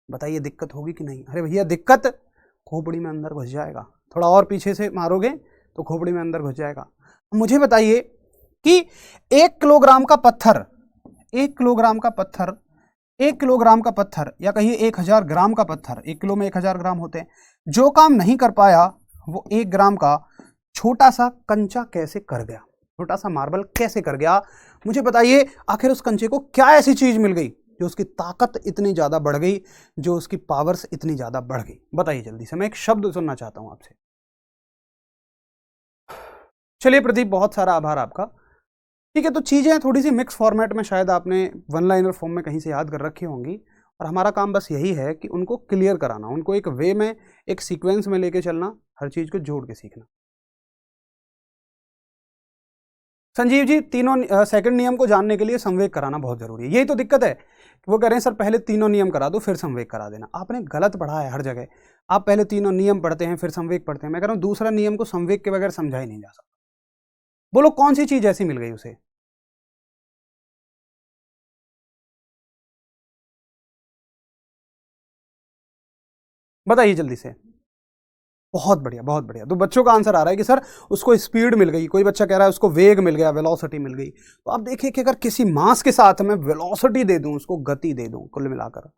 बताइए दिक्कत होगी कि नहीं? अरे भैया दिक्कत, खोपड़ी में अंदर घुस जाएगा। थोड़ा और पीछे से मारोगे तो खोपड़ी में अंदर घुस जाएगा। मुझे बताइए कि 1 किलोग्राम का पत्थर, 1 किलोग्राम का पत्थर, 1 किलोग्राम का पत्थर या कहिए 1000 ग्राम का पत्थर, 1 किलो में 1000 ग्राम होते हैं, जो काम नहीं कर पाया वो 1 ग्राम का छोटा सा कंचा कैसे कर गया? छोटा सा मार्बल कैसे कर गया? मुझे बताइए, आखिर उस कंचे को क्या ऐसी चीज मिल गई जो उसकी ताकत इतनी ज्यादा बढ़ गई, जो उसकी पावर्स इतनी ज्यादा बढ़ गई? बताइए जल्दी से, मैं एक शब्द सुनना चाहता हूं आपसे। चलिए प्रदीप, बहुत सारा आभार आपका। ठीक है, तो चीजें थोड़ी सी मिक्स फॉर्मेट में शायद आपने वन लाइनर फॉर्म में कहीं से याद कर रखी होंगी, और हमारा काम बस यही है कि उनको क्लियर कराना, उनको एक वे में, एक सीक्वेंस में लेके चलना, हर चीज को जोड़ के सीखना। संजीव जी, तीनों सेकंड नियम को जानने के लिए संवेग कराना बहुत जरूरी है। यही तो दिक्कत है, वो कह रहे हैं सर पहले तीनों नियम करा दो फिर संवेग करा देना। आपने गलत पढ़ा है हर जगह। आप पहले तीनों नियम पढ़ते हैं फिर संवेग पढ़ते हैं। मैं कह रहा हूं दूसरा नियम को संवेग के बगैर समझा ही नहीं जा सकता। बोलो कौन सी चीज ऐसी मिल गई उसे? बताइए जल्दी से। बहुत बढ़िया, बहुत बढ़िया। तो बच्चों का आंसर आ रहा है कि सर उसको स्पीड मिल गई, कोई बच्चा कह रहा है उसको वेग मिल गया, वेलोसिटी मिल गई। तो आप देखिए कि अगर किसी मास के साथ मैं वेलोसिटी दे दूं, उसको गति दे दूं, कुल मिलाकर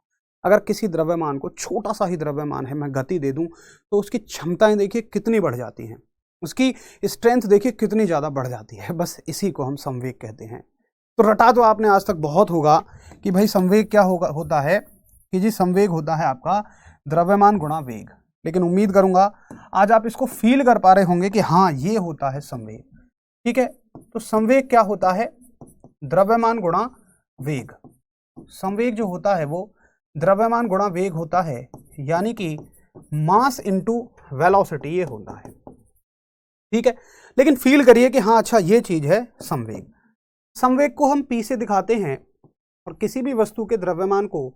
अगर किसी द्रव्यमान को, छोटा सा ही द्रव्यमान है, मैं गति दे दूं तो उसकी क्षमताएं देखिए कितनी बढ़ जाती हैं, उसकी स्ट्रेंथ देखिए कितनी ज़्यादा बढ़ जाती है। बस इसी को हम संवेग कहते हैं। तो रटा तो आपने आज तक बहुत होगा कि भाई संवेग क्या होता है, कि जी संवेग होता है आपका द्रव्यमान गुणा वेग। लेकिन उम्मीद करूंगा आज आप इसको फील कर पा रहे होंगे कि हाँ ये होता है संवेग। ठीक है, तो संवेग क्या होता है? द्रव्यमान गुणा वेग। संवेग जो होता है वो द्रव्यमान गुणा वेग होता है, यानी कि मास इनटू वेलोसिटी ये होता है। ठीक है, लेकिन फील करिए कि हाँ अच्छा ये चीज है संवेग। संवेग को हम P से दिखाते हैं, और किसी भी वस्तु के द्रव्यमान को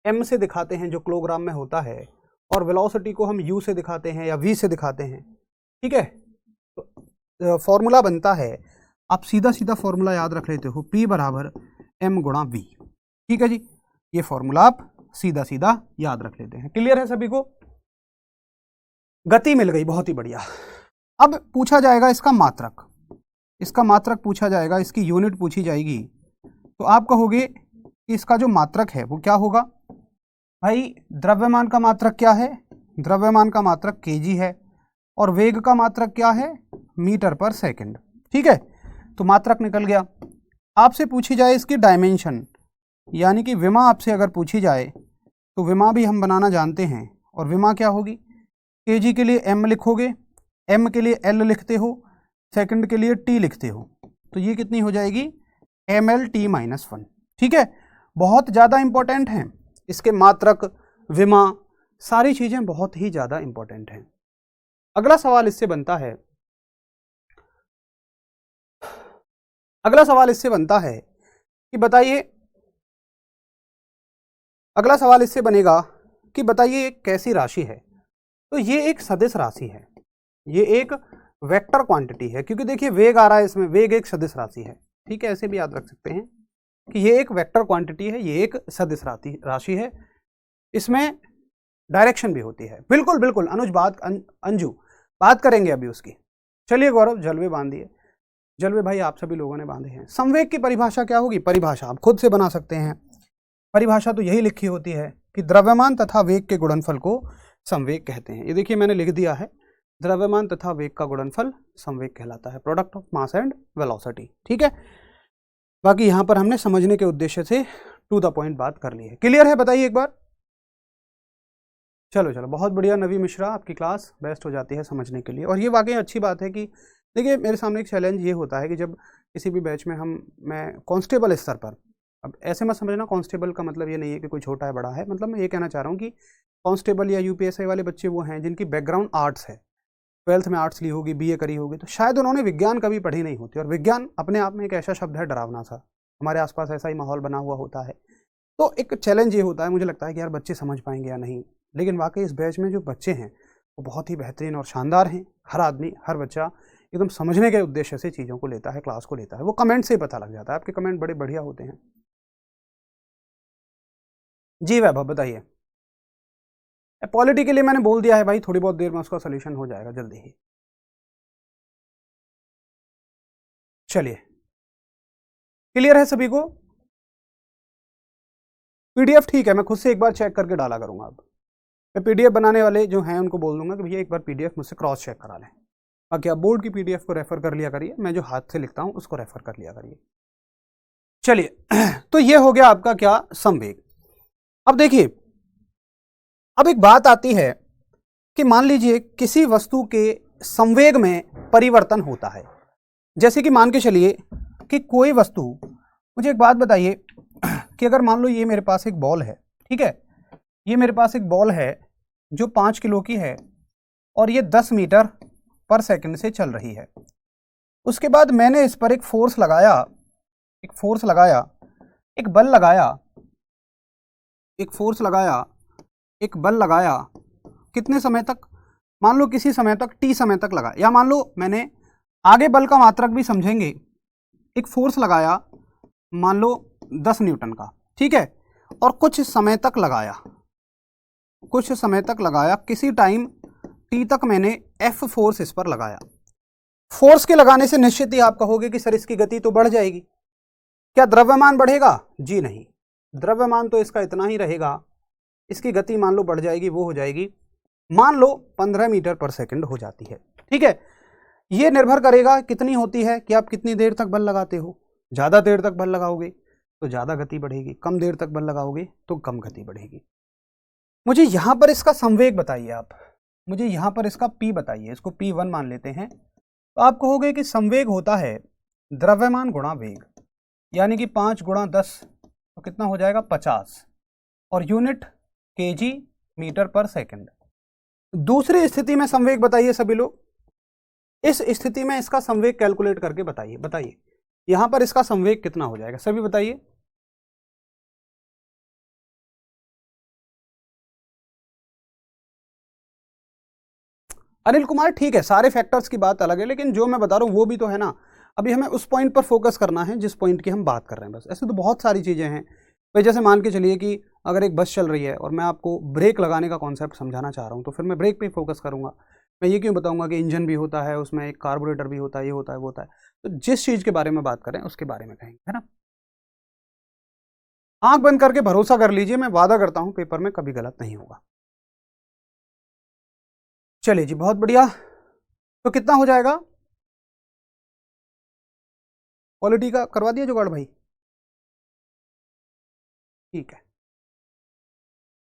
M से दिखाते हैं जो किलोग्राम में होता है, और वेलोसिटी को हम U से दिखाते हैं या V से दिखाते हैं। ठीक है, तो फॉर्मूला बनता है, आप सीधा सीधा फॉर्मूला याद रख लेते हो, P बराबर M गुणा V। ठीक है जी, ये फॉर्मूला आप सीधा सीधा याद रख लेते हैं। क्लियर है सभी को? गति मिल गई, बहुत ही बढ़िया। अब पूछा जाएगा इसका मात्रक, इसका मात्रक पूछा जाएगा, इसकी यूनिट पूछी जाएगी, तो आप कहोगे कि इसका जो मात्रक है वो क्या होगा? भाई द्रव्यमान का मात्रक क्या है? द्रव्यमान का मात्रक केजी है, और वेग का मात्रक क्या है? मीटर पर सेकंड। ठीक है, तो मात्रक निकल गया। आपसे पूछी जाए इसकी डायमेंशन, यानी कि विमा आपसे अगर पूछी जाए तो विमा भी हम बनाना जानते हैं, और विमा क्या होगी? केजी के लिए m लिखोगे, m के लिए l लिखते हो, सेकंड के लिए t लिखते हो, तो ये कितनी हो जाएगी? mlt-1। ठीक है, बहुत ज़्यादा इंपॉर्टेंट हैं इसके मात्रक, विमा, सारी चीज़ें बहुत ही ज़्यादा इंपॉर्टेंट हैं। अगला सवाल इससे बनता है, अगला सवाल इससे बनता है कि बताइए, अगला सवाल इससे बनेगा कि बताइए एक कैसी राशि है? तो ये एक सदिश राशि है, ये एक वेक्टर क्वांटिटी है, क्योंकि देखिए वेग आ रहा है इसमें, वेग एक सदिश राशि है। ठीक है, ऐसे भी याद रख सकते हैं कि ये एक वेक्टर क्वांटिटी है, ये एक सदिश राशि है, इसमें डायरेक्शन भी होती है। बिल्कुल बिल्कुल अनुज, अंजू बात करेंगे अभी उसकी। चलिए गौरव, जलवे बांधिए। जलवे भाई आप सभी लोगों ने बांधे हैं। संवेग की परिभाषा क्या होगी? परिभाषा आप खुद से बना सकते हैं। परिभाषा तो यही लिखी होती है कि द्रव्यमान तथा वेग के गुणनफल को संवेग कहते हैं। ये देखिए मैंने लिख दिया है, द्रव्यमान तथा वेग का गुणनफल संवेग कहलाता है, product of mass and velocity. ठीक है, बाकी यहां पर हमने समझने के उद्देश्य से टू द पॉइंट बात कर ली है। क्लियर है? बताइए एक बार। चलो चलो, बहुत बढ़िया नवी मिश्रा, आपकी क्लास बेस्ट हो जाती है समझने के लिए, और ये वाकई अच्छी बात है कि देखिए मेरे सामने एक चैलेंज ये होता है कि जब किसी भी बैच में मैं कांस्टेबल स्तर पर, अब ऐसे मत समझना कांस्टेबल का मतलब ये नहीं है कि कोई छोटा है बड़ा है, मतलब मैं ये कहना चाह रहा हूँ कि कांस्टेबल या यूपीएससी वाले बच्चे वो हैं जिनकी बैकग्राउंड आर्ट्स है, 12th में आर्ट्स ली होगी, बीए करी होगी, तो शायद उन्होंने विज्ञान कभी पढ़ी नहीं होती, और विज्ञान अपने आप में एक ऐसा शब्द है डरावना सा, हमारे आसपास ऐसा ही माहौल बना हुआ होता है। तो एक चैलेंज ये होता है, मुझे लगता है कि यार बच्चे समझ पाएंगे या नहीं, लेकिन वाकई इस बैच में जो बच्चे हैं वो बहुत ही बेहतरीन और शानदार हैं। हर आदमी, हर बच्चा एकदम समझने के उद्देश्य से चीज़ों को लेता है, क्लास को लेता है। वो कमेंट से ही पता लग जाता है, आपके कमेंट बड़े बढ़िया होते हैं। जी वैभव बताइए। पॉलिटी के लिए मैंने बोल दिया है भाई, थोड़ी बहुत देर में उसका सोल्यूशन हो जाएगा जल्दी ही। चलिए, क्लियर है सभी को? पीडीएफ ठीक है, मैं खुद से एक बार चेक करके डाला करूंगा। अब मैं पीडीएफ बनाने वाले जो हैं उनको बोल दूंगा कि भैया एक बार पीडीएफ मुझसे क्रॉस चेक करा लें। बाकी आप बोर्ड की पीडीएफ को रेफर कर लिया करिए, मैं जो हाथ से लिखता हूं उसको रेफर कर लिया करिए। चलिए, तो ये हो गया आपका क्या, संवेग। अब देखिए, अब एक बात आती है कि मान लीजिए किसी वस्तु के संवेग में परिवर्तन होता है। जैसे कि मान के चलिए कि कोई वस्तु, मुझे एक बात बताइए कि अगर मान लो ये मेरे पास एक बॉल है, ठीक है, ये मेरे पास एक बॉल है जो 5 किलो की है और ये 10 मीटर पर सेकंड से चल रही है। उसके बाद मैंने इस पर एक फोर्स लगाया, एक बल लगाया, एक बल लगाया कितने समय तक, मान लो किसी समय तक, टी समय तक लगा, या मान लो मैंने आगे बल का मात्रक भी समझेंगे, एक फोर्स लगाया मान लो 10 न्यूटन का, ठीक है, और कुछ समय तक लगाया, किसी टाइम टी तक मैंने एफ फोर्स इस पर लगाया। फोर्स के लगाने से निश्चित ही आप कहोगे कि सर इसकी गति तो बढ़ जाएगी, क्या द्रव्यमान बढ़ेगा? जी नहीं, द्रव्यमान तो इसका इतना ही रहेगा, इसकी गति मान लो बढ़ जाएगी, वो हो जाएगी मान लो 15 मीटर पर सेकंड हो जाती है, ठीक है। ये निर्भर करेगा कितनी होती है कि आप कितनी देर तक बल लगाते हो। ज़्यादा देर तक बल लगाओगे तो ज़्यादा गति बढ़ेगी, कम देर तक बल लगाओगे तो कम गति बढ़ेगी। मुझे यहाँ पर इसका संवेग बताइए, आप मुझे यहाँ पर इसका P बताइए, इसको P1 मान लेते हैं। तो आप कहोगे कि संवेग होता है द्रव्यमान गुणा वेग, यानी कि 5 गुणा 10 तो कितना हो जाएगा 50, और यूनिट kg मीटर पर सेकंड। दूसरी स्थिति में संवेग बताइए सभी लोग, इस स्थिति में इसका संवेग कैलकुलेट करके बताइए यहां पर इसका संवेग कितना हो जाएगा, सभी बताइए। अनिल कुमार, ठीक है, सारे फैक्टर्स की बात अलग है, लेकिन जो मैं बता रहा हूं वो भी तो है ना। अभी हमें उस पॉइंट पर फोकस करना है जिस पॉइंट की हम बात कर रहे हैं, बस। ऐसे तो बहुत सारी चीजें हैं भाई, जैसे मान के चलिए कि अगर एक बस चल रही है और मैं आपको ब्रेक लगाने का कॉन्सेप्ट समझाना चाह रहा हूं, तो फिर मैं ब्रेक पे फोकस करूंगा। मैं ये क्यों बताऊंगा कि इंजन भी होता है, उसमें एक कार्बोरेटर भी होता है, ये होता है, वो होता है। तो जिस चीज के बारे में बात करें उसके बारे में कहेंगे, है ना। आंख बंद करके भरोसा कर लीजिए, मैं वादा करता हूं पेपर में कभी गलत नहीं होगा। चलिए जी, बहुत बढ़िया। तो कितना हो जाएगा, क्वालिटी का करवा दिया जुगाड़ भाई, ठीक है।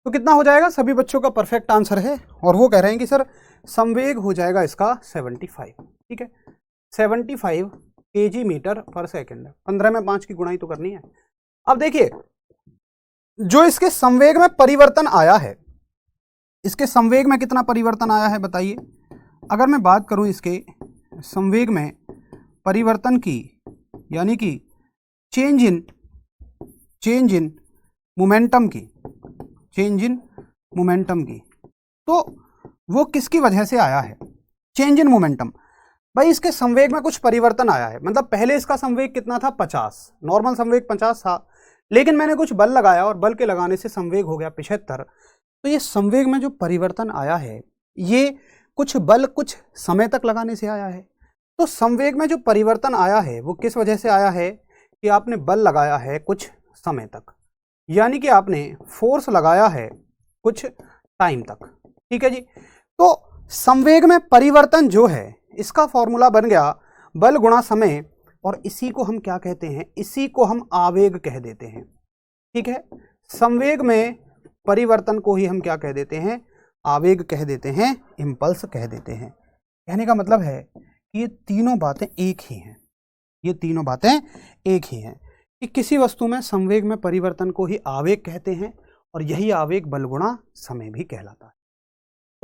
तो कितना हो जाएगा, सभी बच्चों का परफेक्ट आंसर है, और वो कह रहे हैं कि सर संवेग हो जाएगा इसका 75, ठीक है, 75 kg मीटर पर सेकंड। 15 में 5 की गुणाई तो करनी है। अब देखिए, जो इसके संवेग में परिवर्तन आया है, इसके संवेग में कितना परिवर्तन आया है बताइए। अगर मैं बात करूं इसके संवेग में परिवर्तन की, यानी कि चेंज इन मोमेंटम की, तो वो किसकी वजह से आया है, चेंज इन मोमेंटम। भाई इसके संवेग में कुछ परिवर्तन आया है, मतलब पहले इसका संवेग कितना था 50, नॉर्मल संवेग 50 था, लेकिन मैंने कुछ बल लगाया और बल के लगाने से संवेग हो गया 75। तो ये संवेग में जो परिवर्तन आया है, ये कुछ बल कुछ समय तक लगाने से आया है। तो संवेग में जो परिवर्तन आया है वो किस वजह से आया है कि आपने बल लगाया है कुछ समय तक, यानी कि आपने फोर्स लगाया है कुछ टाइम तक, ठीक है जी। तो संवेग में परिवर्तन जो है, इसका फॉर्मूला बन गया बल गुणा समय, और इसी को हम क्या कहते हैं, इसी को हम आवेग कह देते हैं, ठीक है। संवेग में परिवर्तन को ही हम क्या कह देते हैं, आवेग कह देते हैं, इंपल्स कह देते हैं। कहने का मतलब है कि ये तीनों बातें एक ही हैं, कि किसी वस्तु में संवेग में परिवर्तन को ही आवेग कहते हैं, और यही आवेग बल गुणा समय भी कहलाता है।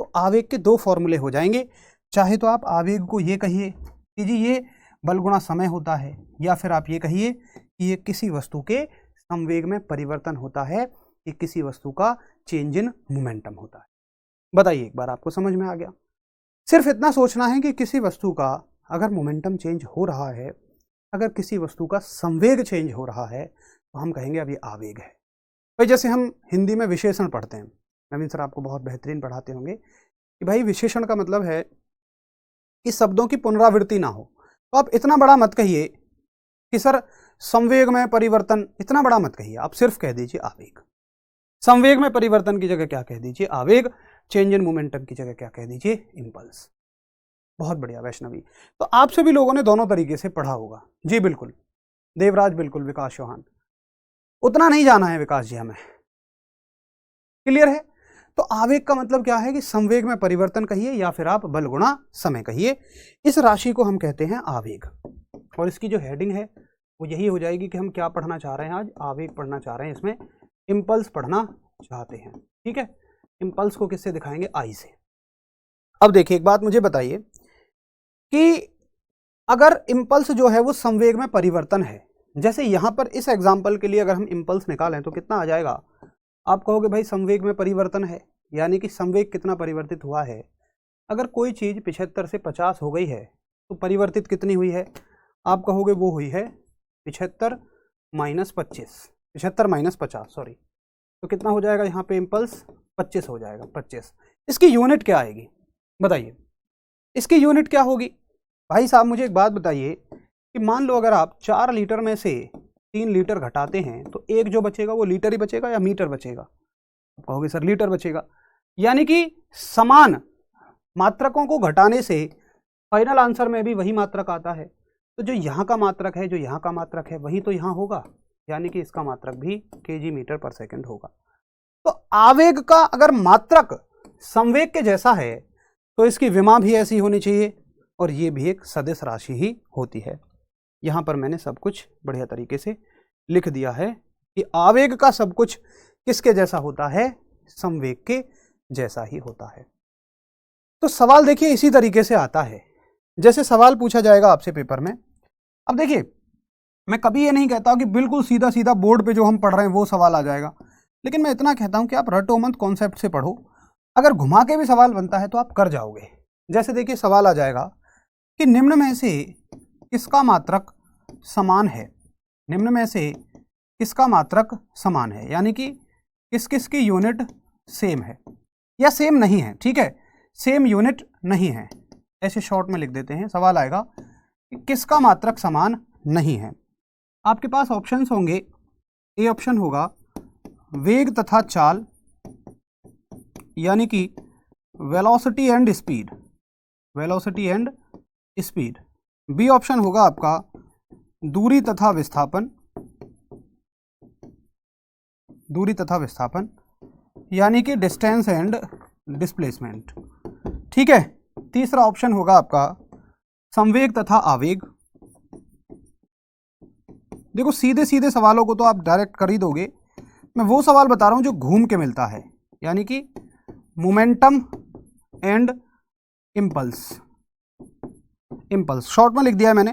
तो आवेग के दो फॉर्मूले हो जाएंगे, चाहे तो आप आवेग को ये कहिए कि जी ये बल गुणा समय होता है, या फिर आप ये कहिए कि ये किसी वस्तु के संवेग में परिवर्तन होता है, कि किसी वस्तु का चेंज इन मोमेंटम होता है। बताइए एक बार, आपको समझ में आ गया? सिर्फ इतना सोचना है कि किसी वस्तु का अगर मोमेंटम चेंज हो रहा है, अगर किसी वस्तु का संवेग चेंज हो रहा है, तो हम कहेंगे अब ये आवेग है। भाई जैसे हम हिंदी में विशेषण पढ़ते हैं, नवीन सर आपको बहुत बेहतरीन पढ़ाते होंगे कि भाई विशेषण का मतलब है कि शब्दों की पुनरावृत्ति ना हो। तो आप इतना बड़ा मत कहिए कि सर संवेग में परिवर्तन, इतना बड़ा मत कहिए, आप सिर्फ कह दीजिए आवेग। संवेग में परिवर्तन की जगह क्या कह दीजिए, आवेग। चेंज इन मोमेंटम की जगह क्या कह दीजिए, इंपल्स। बहुत बढ़िया वैष्णवी। तो आप सभी लोगों ने दोनों तरीके से पढ़ा होगा। जी बिल्कुल देवराज, बिल्कुल विकास चौहान, उतना नहीं जाना है विकास जी हमें, क्लियर है। तो आवेग का मतलब क्या है कि संवेग में परिवर्तन कहिए या फिर आप बल गुणा समय कहिए, इस राशि को हम कहते हैं आवेग। और इसकी जो हेडिंग है वो यही हो जाएगी कि हम क्या पढ़ना चाह रहे हैं आज, आवेग पढ़ना चाह रहे हैं, इसमें इंपल्स पढ़ना चाहते हैं। ठीक है, इंपल्स को किससे दिखाएंगे, आई से। अब देखिए एक बात मुझे बताइए कि अगर इंपल्स जो है वो संवेग में परिवर्तन है, जैसे यहां पर इस एग्जांपल के लिए अगर हम इंपल्स निकालें तो कितना आ जाएगा, आप कहोगे भाई संवेग में परिवर्तन है, यानी कि संवेग कितना परिवर्तित हुआ है। अगर कोई चीज 75 से 50 हो गई है तो परिवर्तित कितनी हुई है, आप कहोगे वो हुई है 75 माइनस 25, 75 माइनस 50 सॉरी, तो कितना हो जाएगा यहाँ पे इंपल्स, 25 हो जाएगा, 25। इसकी यूनिट क्या आएगी बताइए, इसकी यूनिट क्या होगी। भाई साहब मुझे एक बात बताइए कि मान लो अगर आप 4 लीटर में से 3 लीटर घटाते हैं तो एक जो बचेगा वो लीटर ही बचेगा या मीटर बचेगा, कहोगे सर लीटर बचेगा। यानी कि समान मात्रकों को घटाने से फाइनल आंसर में भी वही मात्रक आता है। तो जो यहाँ का मात्रक है, जो यहाँ का मात्रक है, वही तो यहाँ होगा, यानी कि इसका मात्रक भी केजी मीटर पर सेकंड होगा। तो आवेग का अगर मात्रक संवेग के जैसा है तो इसकी विमा भी ऐसी होनी चाहिए और ये भी एक सदिश राशि ही होती है। यहाँ पर मैंने सब कुछ बढ़िया तरीके से लिख दिया है कि आवेग का सब कुछ किसके जैसा होता है, संवेग के जैसा ही होता है। तो सवाल देखिए इसी तरीके से आता है, जैसे सवाल पूछा जाएगा आपसे पेपर में। अब देखिए मैं कभी ये नहीं कहता कि बिल्कुल सीधा सीधा बोर्ड पे जो हम पढ़ रहे हैं वो सवाल आ जाएगा, लेकिन मैं इतना कहता हूं कि आप रटो मत, कॉन्सेप्ट से पढ़ो। अगर घुमा के भी सवाल बनता है तो आप कर जाओगे। जैसे देखिए सवाल आ जाएगा कि निम्न में से किसका मात्रक समान है, निम्न में से किसका मात्रक समान है, यानी कि किस किस की यूनिट सेम है या सेम नहीं है। ठीक है, सेम यूनिट नहीं है, ऐसे शॉर्ट में लिख देते हैं। सवाल आएगा कि किसका मात्रक समान नहीं है। आपके पास ऑप्शंस होंगे, ए ऑप्शन होगा वेग तथा चाल, यानी कि velocity and speed, velocity and speed. B option होगा आपका दूरी तथा विस्थापन, दूरी तथा विस्थापन, यानी कि डिस्टेंस एंड डिस्प्लेसमेंट। ठीक है, तीसरा ऑप्शन होगा आपका संवेग तथा आवेग। देखो सीधे सीधे सवालों को तो आप डायरेक्ट कर ही दोगे, मैं वो सवाल बता रहा हूं जो घूम के मिलता है, यानी कि momentum and impulse, impulse short में लिख दिया है मैंने।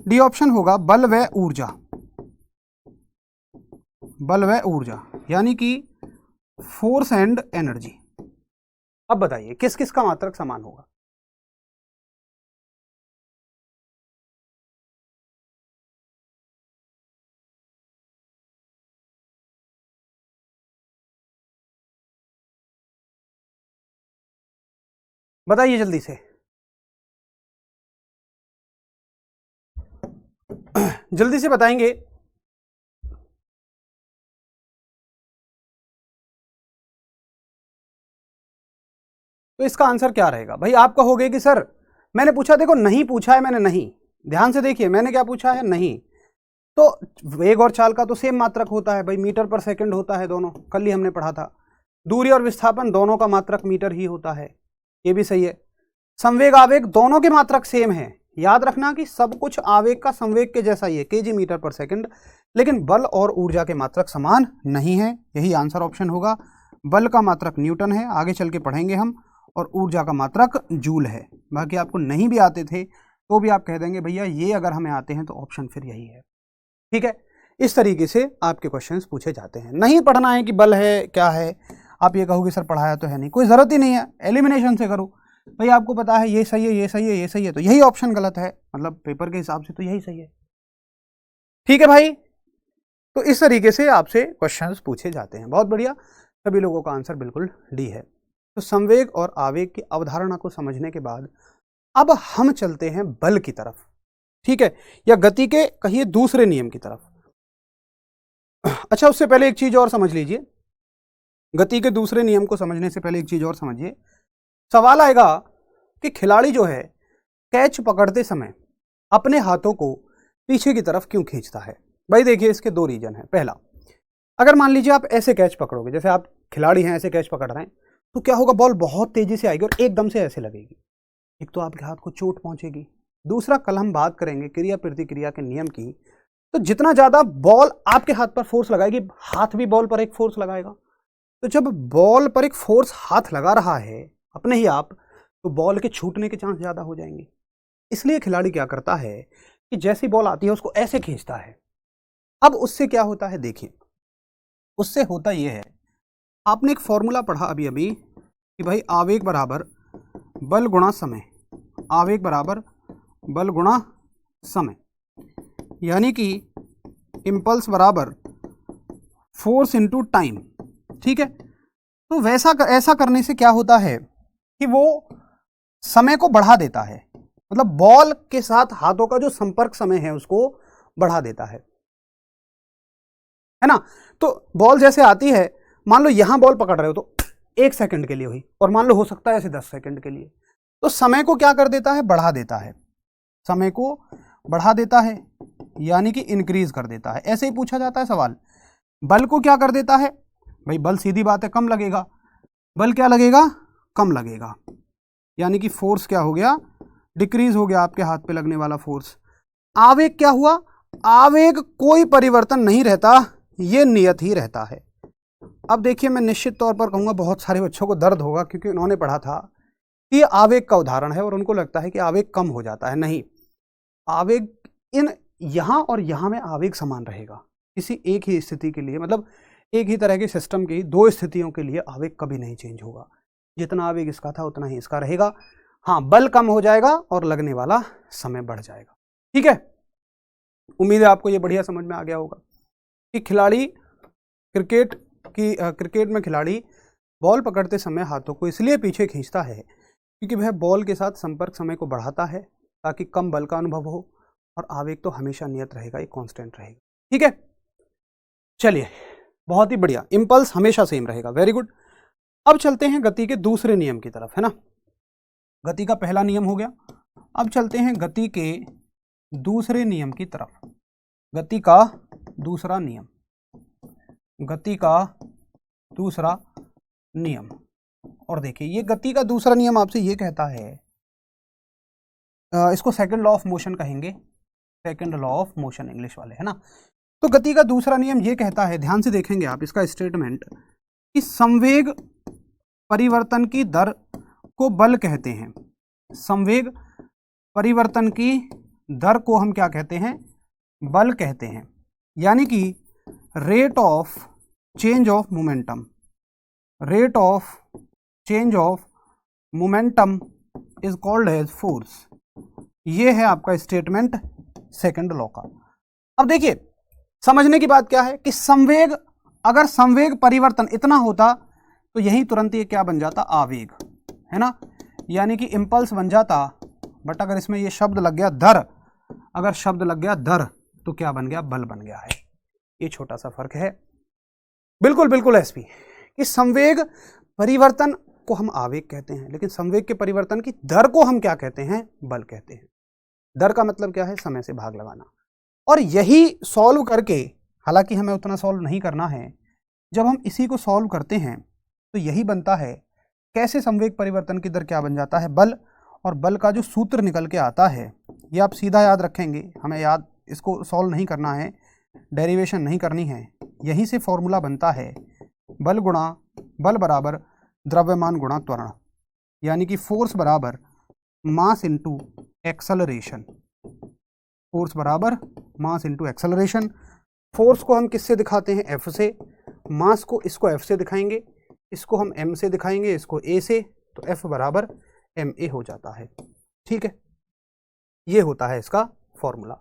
डी ऑप्शन होगा बल व ऊर्जा, बल व ऊर्जा, यानी कि फोर्स एंड एनर्जी। अब बताइए किस किस का मात्रक समान होगा। बताइए जल्दी से, जल्दी से बताएंगे। तो इसका आंसर क्या रहेगा भाई, आप कहोगे कि सर मैंने पूछा, देखो नहीं पूछा है मैंने, नहीं, ध्यान से देखिए मैंने क्या पूछा है, नहीं। तो वेग और चाल का तो सेम मात्रक होता है भाई, मीटर पर सेकंड होता है दोनों, कल ही हमने पढ़ा था। दूरी और विस्थापन दोनों का मात्रक मीटर ही होता है, ये भी सही है। संवेग आवेग दोनों के मात्रक सेम है, याद रखना कि सब कुछ आवेग का संवेग के जैसा ही है, केजी मीटर पर सेकंड, लेकिन बल और ऊर्जा के मात्रक समान नहीं है। यही आंसर ऑप्शन होगा, बल का मात्रक न्यूटन है, आगे चल के पढ़ेंगे हम, और ऊर्जा का मात्रक जूल है। बाकी आपको नहीं भी आते थे तो भी आप कह देंगे भैया ये अगर हमें आते हैं तो ऑप्शन फिर यही है। ठीक है, इस तरीके से आपके क्वेश्चंस पूछे जाते हैं। नहीं पढ़ना है कि बल है क्या है, आप ये कहोगे सर पढ़ाया तो है नहीं, कोई ज़रूरत ही नहीं है, एलिमिनेशन से करो। भाई आपको पता है ये सही है, ये सही है, ये सही है, तो यही ऑप्शन गलत है, मतलब पेपर के हिसाब से तो यही सही है। ठीक है भाई, तो इस तरीके से आपसे क्वेश्चंस पूछे जाते हैं। बहुत बढ़िया, सभी लोगों का आंसर बिल्कुल डी है। तो संवेग और आवेग की अवधारणा को समझने के बाद अब हम चलते हैं बल की तरफ, ठीक है, या गति के कहिए दूसरे नियम की तरफ। अच्छा, उससे पहले एक चीज और समझ लीजिए, गति के दूसरे नियम को समझने से पहले एक चीज और समझिए। सवाल आएगा कि खिलाड़ी जो है कैच पकड़ते समय अपने हाथों को पीछे की तरफ क्यों खींचता है। भाई देखिए, इसके दो रीजन है। पहला, अगर मान लीजिए आप ऐसे कैच पकड़ोगे, जैसे आप खिलाड़ी हैं ऐसे कैच पकड़ रहे हैं, तो क्या होगा, बॉल बहुत तेजी से आएगी और एकदम से ऐसे लगेगी, एक तो आपके हाथ को चोट पहुंचेगी। दूसरा, कल हम बात करेंगे क्रिया प्रतिक्रिया के नियम की, तो जितना ज्यादा बॉल आपके हाथ पर फोर्स लगाएगी, हाथ भी बॉल पर एक फोर्स लगाएगा। तो जब बॉल पर एक फोर्स हाथ लगा रहा है अपने ही आप, तो बॉल के छूटने के चांस ज्यादा हो जाएंगे। इसलिए खिलाड़ी क्या करता है कि जैसी बॉल आती है उसको ऐसे खींचता है। अब उससे क्या होता है, देखिए, उससे होता यह है, आपने एक फॉर्मूला पढ़ा अभी अभी कि भाई आवेग बराबर बल गुणा समय, आवेग बराबर बल गुणा समय, यानी कि इंपल्स बराबर फोर्स इनटू टाइम। ठीक है, तो वैसा ऐसा करने से क्या होता है कि वो समय को बढ़ा देता है, मतलब बॉल के साथ हाथों का जो संपर्क समय है उसको बढ़ा देता है ना। तो बॉल जैसे आती है, मान लो यहां बॉल पकड़ रहे हो तो 1 सेकंड के लिए हुई, और मान लो हो सकता है ऐसे 10 सेकंड के लिए, तो समय को क्या कर देता है, बढ़ा देता है, समय को बढ़ा देता है, यानी कि इंक्रीज कर देता है। ऐसे ही पूछा जाता है सवाल। बल को क्या कर देता है, भाई बल सीधी बात है कम लगेगा, बल क्या लगेगा, कम लगेगा, यानी कि फोर्स क्या हो गया, डिक्रीज हो गया, आपके हाथ पे लगने वाला फोर्स। आवेग क्या हुआ, आवेग कोई परिवर्तन नहीं रहता, ये नियत ही रहता है। अब देखिए, मैं निश्चित तौर पर कहूंगा बहुत सारे बच्चों को दर्द होगा, क्योंकि उन्होंने पढ़ा था कि ये आवेग का उदाहरण है और उनको लगता है कि आवेग कम हो जाता है। नहीं, आवेग इन यहां और यहां में आवेग समान रहेगा। किसी एक ही स्थिति के लिए, मतलब एक ही तरह के सिस्टम की दो स्थितियों के लिए आवेग कभी नहीं चेंज होगा। जितना आवेग इसका था उतना ही इसका रहेगा। हाँ, बल कम हो जाएगा और लगने वाला समय बढ़ जाएगा। ठीक है, उम्मीद है आपको ये बढ़िया समझ में आ गया होगा कि खिलाड़ी क्रिकेट में खिलाड़ी बॉल पकड़ते समय हाथों को इसलिए पीछे खींचता है क्योंकि वह बॉल के साथ संपर्क समय को बढ़ाता है ताकि कम बल का अनुभव हो, और आवेग तो हमेशा नियत रहेगा, एक कांस्टेंट रहेगा। ठीक है, चलिए, बहुत ही बढ़िया, इंपल्स हमेशा सेम रहेगा, वेरी गुड। अब चलते हैं गति के दूसरे नियम की तरफ, है ना। गति का पहला नियम हो गया, अब चलते हैं गति के दूसरे नियम की तरफ। गति का दूसरा नियम, गति का दूसरा नियम। और देखिए, ये गति का दूसरा नियम आपसे ये कहता है, इसको सेकंड लॉ ऑफ मोशन कहेंगे, second law of motion English वाले, है ना। तो गति का दूसरा नियम ये कहता है, ध्यान से देखेंगे आप इसका स्टेटमेंट, कि संवेग परिवर्तन की दर को बल कहते हैं। संवेग परिवर्तन की दर को हम क्या कहते हैं, बल कहते हैं, यानी कि rate of change of momentum, rate of change of momentum is called as force. ये है आपका स्टेटमेंट सेकंड लॉ का। अब देखिए, समझने की बात क्या है कि संवेग, अगर संवेग परिवर्तन इतना होता तो यही तुरंत ये क्या बन जाता, आवेग, है ना, यानी कि इंपल्स बन जाता। बट अगर इसमें ये शब्द लग गया दर, अगर शब्द लग गया दर, तो क्या बन गया, बल बन गया है। ये छोटा सा फर्क है, बिल्कुल बिल्कुल एसपी, कि संवेग परिवर्तन को हम आवेग कहते हैं, लेकिन संवेग के परिवर्तन की दर को हम क्या कहते हैं, बल कहते हैं। दर का मतलब क्या है, समय से भाग लगाना। और यही सॉल्व करके, हालांकि हमें उतना सॉल्व नहीं करना है, जब हम इसी को सॉल्व करते हैं तो यही बनता है, कैसे संवेग परिवर्तन की दर क्या बन जाता है, बल। और बल का जो सूत्र निकल के आता है, ये आप सीधा याद रखेंगे, हमें याद, इसको सॉल्व नहीं करना है, डेरिवेशन नहीं करनी है, यहीं से फॉर्मूला बनता है, बल गुणा, बल बराबर द्रव्यमान गुणा त्वरण, यानी कि फोर्स बराबर मास इंटू एक्सेलरेशन, फोर्स बराबर मास इंटू एक्सेलरेशन। फोर्स को हम किससे दिखाते हैं, एफ से, मास को इसको एफ से दिखाएंगे, इसको हम एम से दिखाएंगे, इसको ए से, तो एफ बराबर ma हो जाता है। ठीक है, ये होता है इसका फॉर्मूला।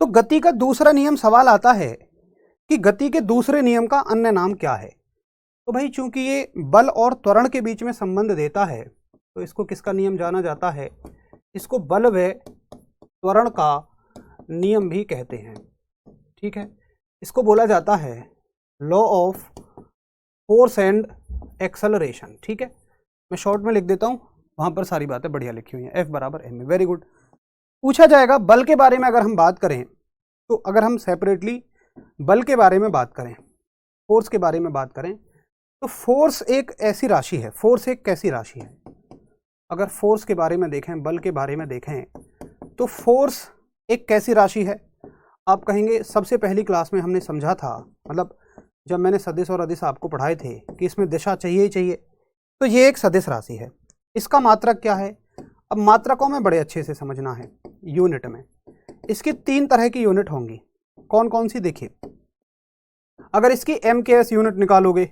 तो गति का दूसरा नियम, सवाल आता है कि गति के दूसरे नियम का अन्य नाम क्या है। तो भाई चूंकि ये बल और त्वरण के बीच में संबंध देता है तो इसको किसका नियम जाना जाता है, इसको बल व त्वरण का नियम भी कहते हैं। ठीक है, इसको बोला जाता है law of force and acceleration. ठीक है, मैं शॉर्ट में लिख देता हूं, वहां पर सारी बातें बढ़िया लिखी हुई हैं, F बराबर ma। Very good. पूछा जाएगा बल के बारे में अगर हम बात करें तो अगर हम सेपरेटली बल के बारे में बात करें, फोर्स के बारे में बात करें, तो फोर्स एक ऐसी राशि है, फोर्स एक कैसी राशि है। अगर फोर्स के बारे में देखें, बल के बारे में देखें, तो फोर्स एक कैसी राशि है। आप कहेंगे सबसे पहली क्लास में हमने समझा था, मतलब जब मैंने सदिश और अदिश आपको पढ़ाए थे कि इसमें दिशा चाहिए ही चाहिए, तो ये एक सदिश राशि है। इसका मात्रक क्या है, अब मात्रकों में बड़े अच्छे से समझना है। यूनिट में इसकी 3 तरह की यूनिट होंगी। कौन कौन सी, देखिए अगर इसकी MKS यूनिट निकालोगे,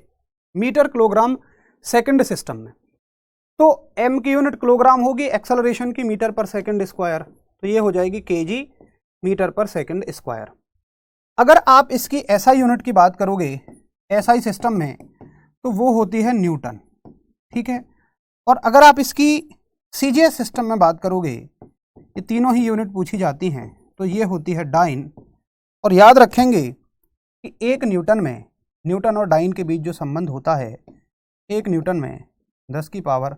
मीटर किलोग्राम सेकंड सिस्टम में, तो m की यूनिट किलोग्राम होगी, एक्सेलरेशन की मीटर पर सेकंड स्क्वायर, तो ये हो जाएगी kg मीटर पर सेकंड स्क्वायर। अगर आप इसकी SI यूनिट की बात करोगे SI सिस्टम में, तो वो होती है न्यूटन। ठीक है, और अगर आप इसकी CGS सिस्टम में बात करोगे, ये तीनों ही यूनिट पूछी जाती हैं, तो ये होती है डाइन। और याद रखेंगे कि एक न्यूटन में, न्यूटन और डाइन के बीच जो संबंध होता है, एक न्यूटन में 10 की पावर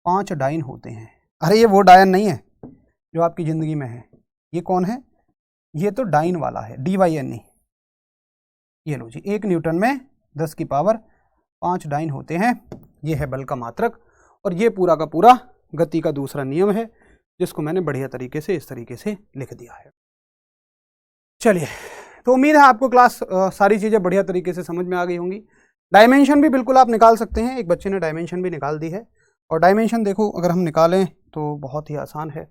5 डाइन होते हैं। अरे ये वो डायन नहीं है जो आपकी ज़िंदगी में है, ये कौन है, ये तो डाइन वाला है, DYNE। ये लो जी, एक न्यूटन में 10 की पावर 5 डाइन होते हैं। ये है बल का मात्रक, और ये पूरा का पूरा गति का दूसरा नियम है, जिसको मैंने बढ़िया तरीके से इस तरीके से लिख दिया है। चलिए, तो उम्मीद है आपको क्लास सारी चीज़ें बढ़िया तरीके से समझ में आ गई होंगी। डायमेंशन भी बिल्कुल आप निकाल सकते हैं, एक बच्चे ने डायमेंशन भी निकाल दी है। और डायमेंशन देखो, अगर हम निकालें तो बहुत ही आसान है।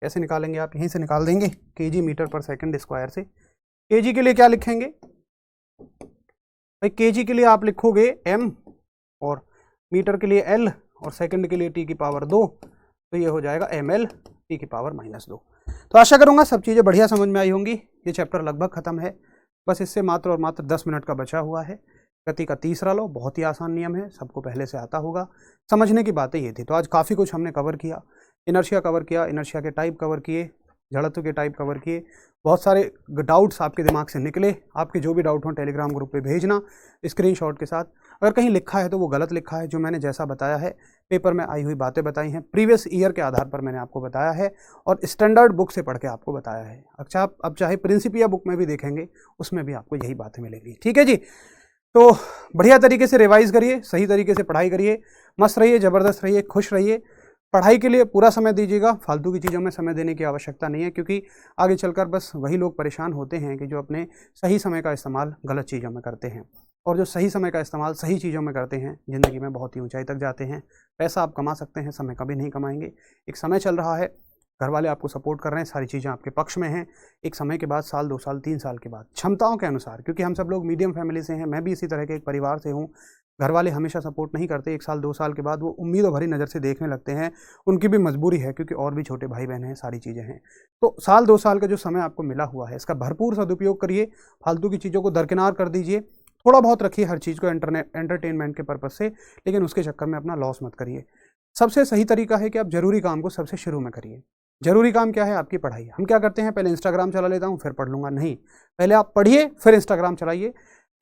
कैसे निकालेंगे, आप यहीं से निकाल देंगे, kg मीटर पर सेकंड स्क्वायर से। kg के लिए क्या लिखेंगे भाई, kg के लिए आप लिखोगे m, और मीटर के लिए l, और सेकंड के लिए t की पावर 2, तो ये हो जाएगा ml t की पावर -2। तो आशा करूंगा सब चीज़ें बढ़िया समझ में आई होंगी। ये चैप्टर लगभग खत्म है, बस इससे मात्र और मात्र 10 मिनट का बचा हुआ है। गति का तीसरा लॉ बहुत ही आसान नियम है, सबको पहले से आता होगा। समझने की बातें ये थी। तो आज काफ़ी कुछ हमने कवर किया, इनर्शिया कवर किया, इनर्शिया के टाइप कवर किए, जड़त्व के टाइप कवर किए। बहुत सारे डाउट्स आपके दिमाग से निकले। आपके जो भी डाउट हों टेलीग्राम ग्रुप पे भेजना स्क्रीनशॉट के साथ। अगर कहीं लिखा है तो वो गलत लिखा है, जो मैंने जैसा बताया है पेपर में आई हुई बातें बताई हैं, प्रीवियस ईयर के आधार पर मैंने आपको बताया है, और स्टैंडर्ड बुक से पढ़ के आपको बताया है। अच्छा, आप अब चाहे प्रिंसिपिया बुक में भी देखेंगे, उसमें भी आपको यही बातें मिलेंगी। ठीक है जी, तो बढ़िया तरीके से रिवाइज करिए, सही तरीके से पढ़ाई करिए, मस्त रहिए, ज़बरदस्त रहिए, खुश रहिए। पढ़ाई के लिए पूरा समय दीजिएगा, फालतू की चीज़ों में समय देने की आवश्यकता नहीं है, क्योंकि आगे चलकर बस वही लोग परेशान होते हैं कि जो अपने सही समय का इस्तेमाल गलत चीज़ों में करते हैं, और जो सही समय का इस्तेमाल सही चीज़ों में करते हैं ज़िंदगी में बहुत ही ऊंचाई तक जाते हैं। पैसा आप कमा सकते हैं, समय कभी नहीं कमाएंगे। एक समय चल रहा है, घर वाले आपको सपोर्ट कर रहे हैं, सारी चीज़ें आपके पक्ष में हैं। एक समय के बाद, साल 2 साल 3 साल के बाद, क्षमताओं के अनुसार, क्योंकि हम सब लोग मीडियम फैमिली से हैं, मैं भी इसी तरह के एक परिवार से हूँ। घर वाले हमेशा सपोर्ट नहीं करते, 1 साल 2 साल के बाद वो उम्मीदों भरी नज़र से देखने लगते हैं। उनकी भी मजबूरी है, क्योंकि और भी छोटे भाई बहन हैं, सारी चीज़ें हैं। तो साल 2 साल का जो समय आपको मिला हुआ है, इसका भरपूर सदुपयोग करिए। फालतू की चीज़ों को दरकिनार कर दीजिए, थोड़ा बहुत रखिए हर चीज़ को एंटरटेनमेंट के पर्पज़ से, लेकिन उसके चक्कर में अपना लॉस मत करिए। सबसे सही तरीका है कि आप जरूरी काम को सबसे शुरू में करिए। जरूरी काम क्या है, आपकी पढ़ाई। हम क्या करते हैं, पहले इंस्टाग्राम चला लेता हूँ फिर पढ़ लूँगा, नहीं, पहले आप पढ़िए फिर इंस्टाग्राम चलाइए।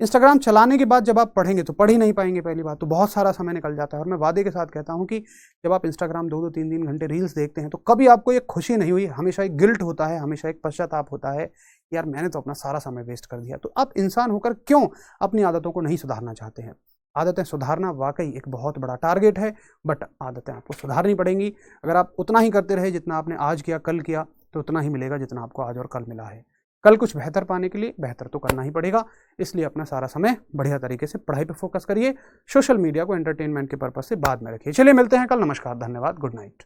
इंस्टाग्राम चलाने के बाद जब आप पढ़ेंगे तो पढ़ ही नहीं पाएंगे, पहली बात तो बहुत सारा समय निकल जाता है। और मैं वादे के साथ कहता हूँ कि जब आप इंस्टाग्राम 2-2 3-3 घंटे रील्स देखते हैं तो कभी आपको एक खुशी नहीं हुई, हमेशा एक गिल्ट होता है, हमेशा एक पश्चाताप होता है, यार मैंने तो अपना सारा समय वेस्ट कर दिया। तो आप इंसान होकर क्यों अपनी आदतों को नहीं सुधारना चाहते हैं? आदतें सुधारना वाकई एक बहुत बड़ा टारगेट है, बट आदतें आपको सुधारनी पड़ेंगी। अगर आप उतना ही करते रहे जितना आपने आज किया, कल किया, तो उतना ही मिलेगा जितना आपको आज और कल मिला है। कल कुछ बेहतर पाने के लिए बेहतर तो करना ही पड़ेगा, इसलिए अपना सारा समय बढ़िया तरीके से पढ़ाई पर फोकस करिए। सोशल मीडिया को एंटरटेनमेंट के पर्पज से बाद में रखिए। चलिए मिलते हैं कल, नमस्कार, धन्यवाद, गुड नाइट।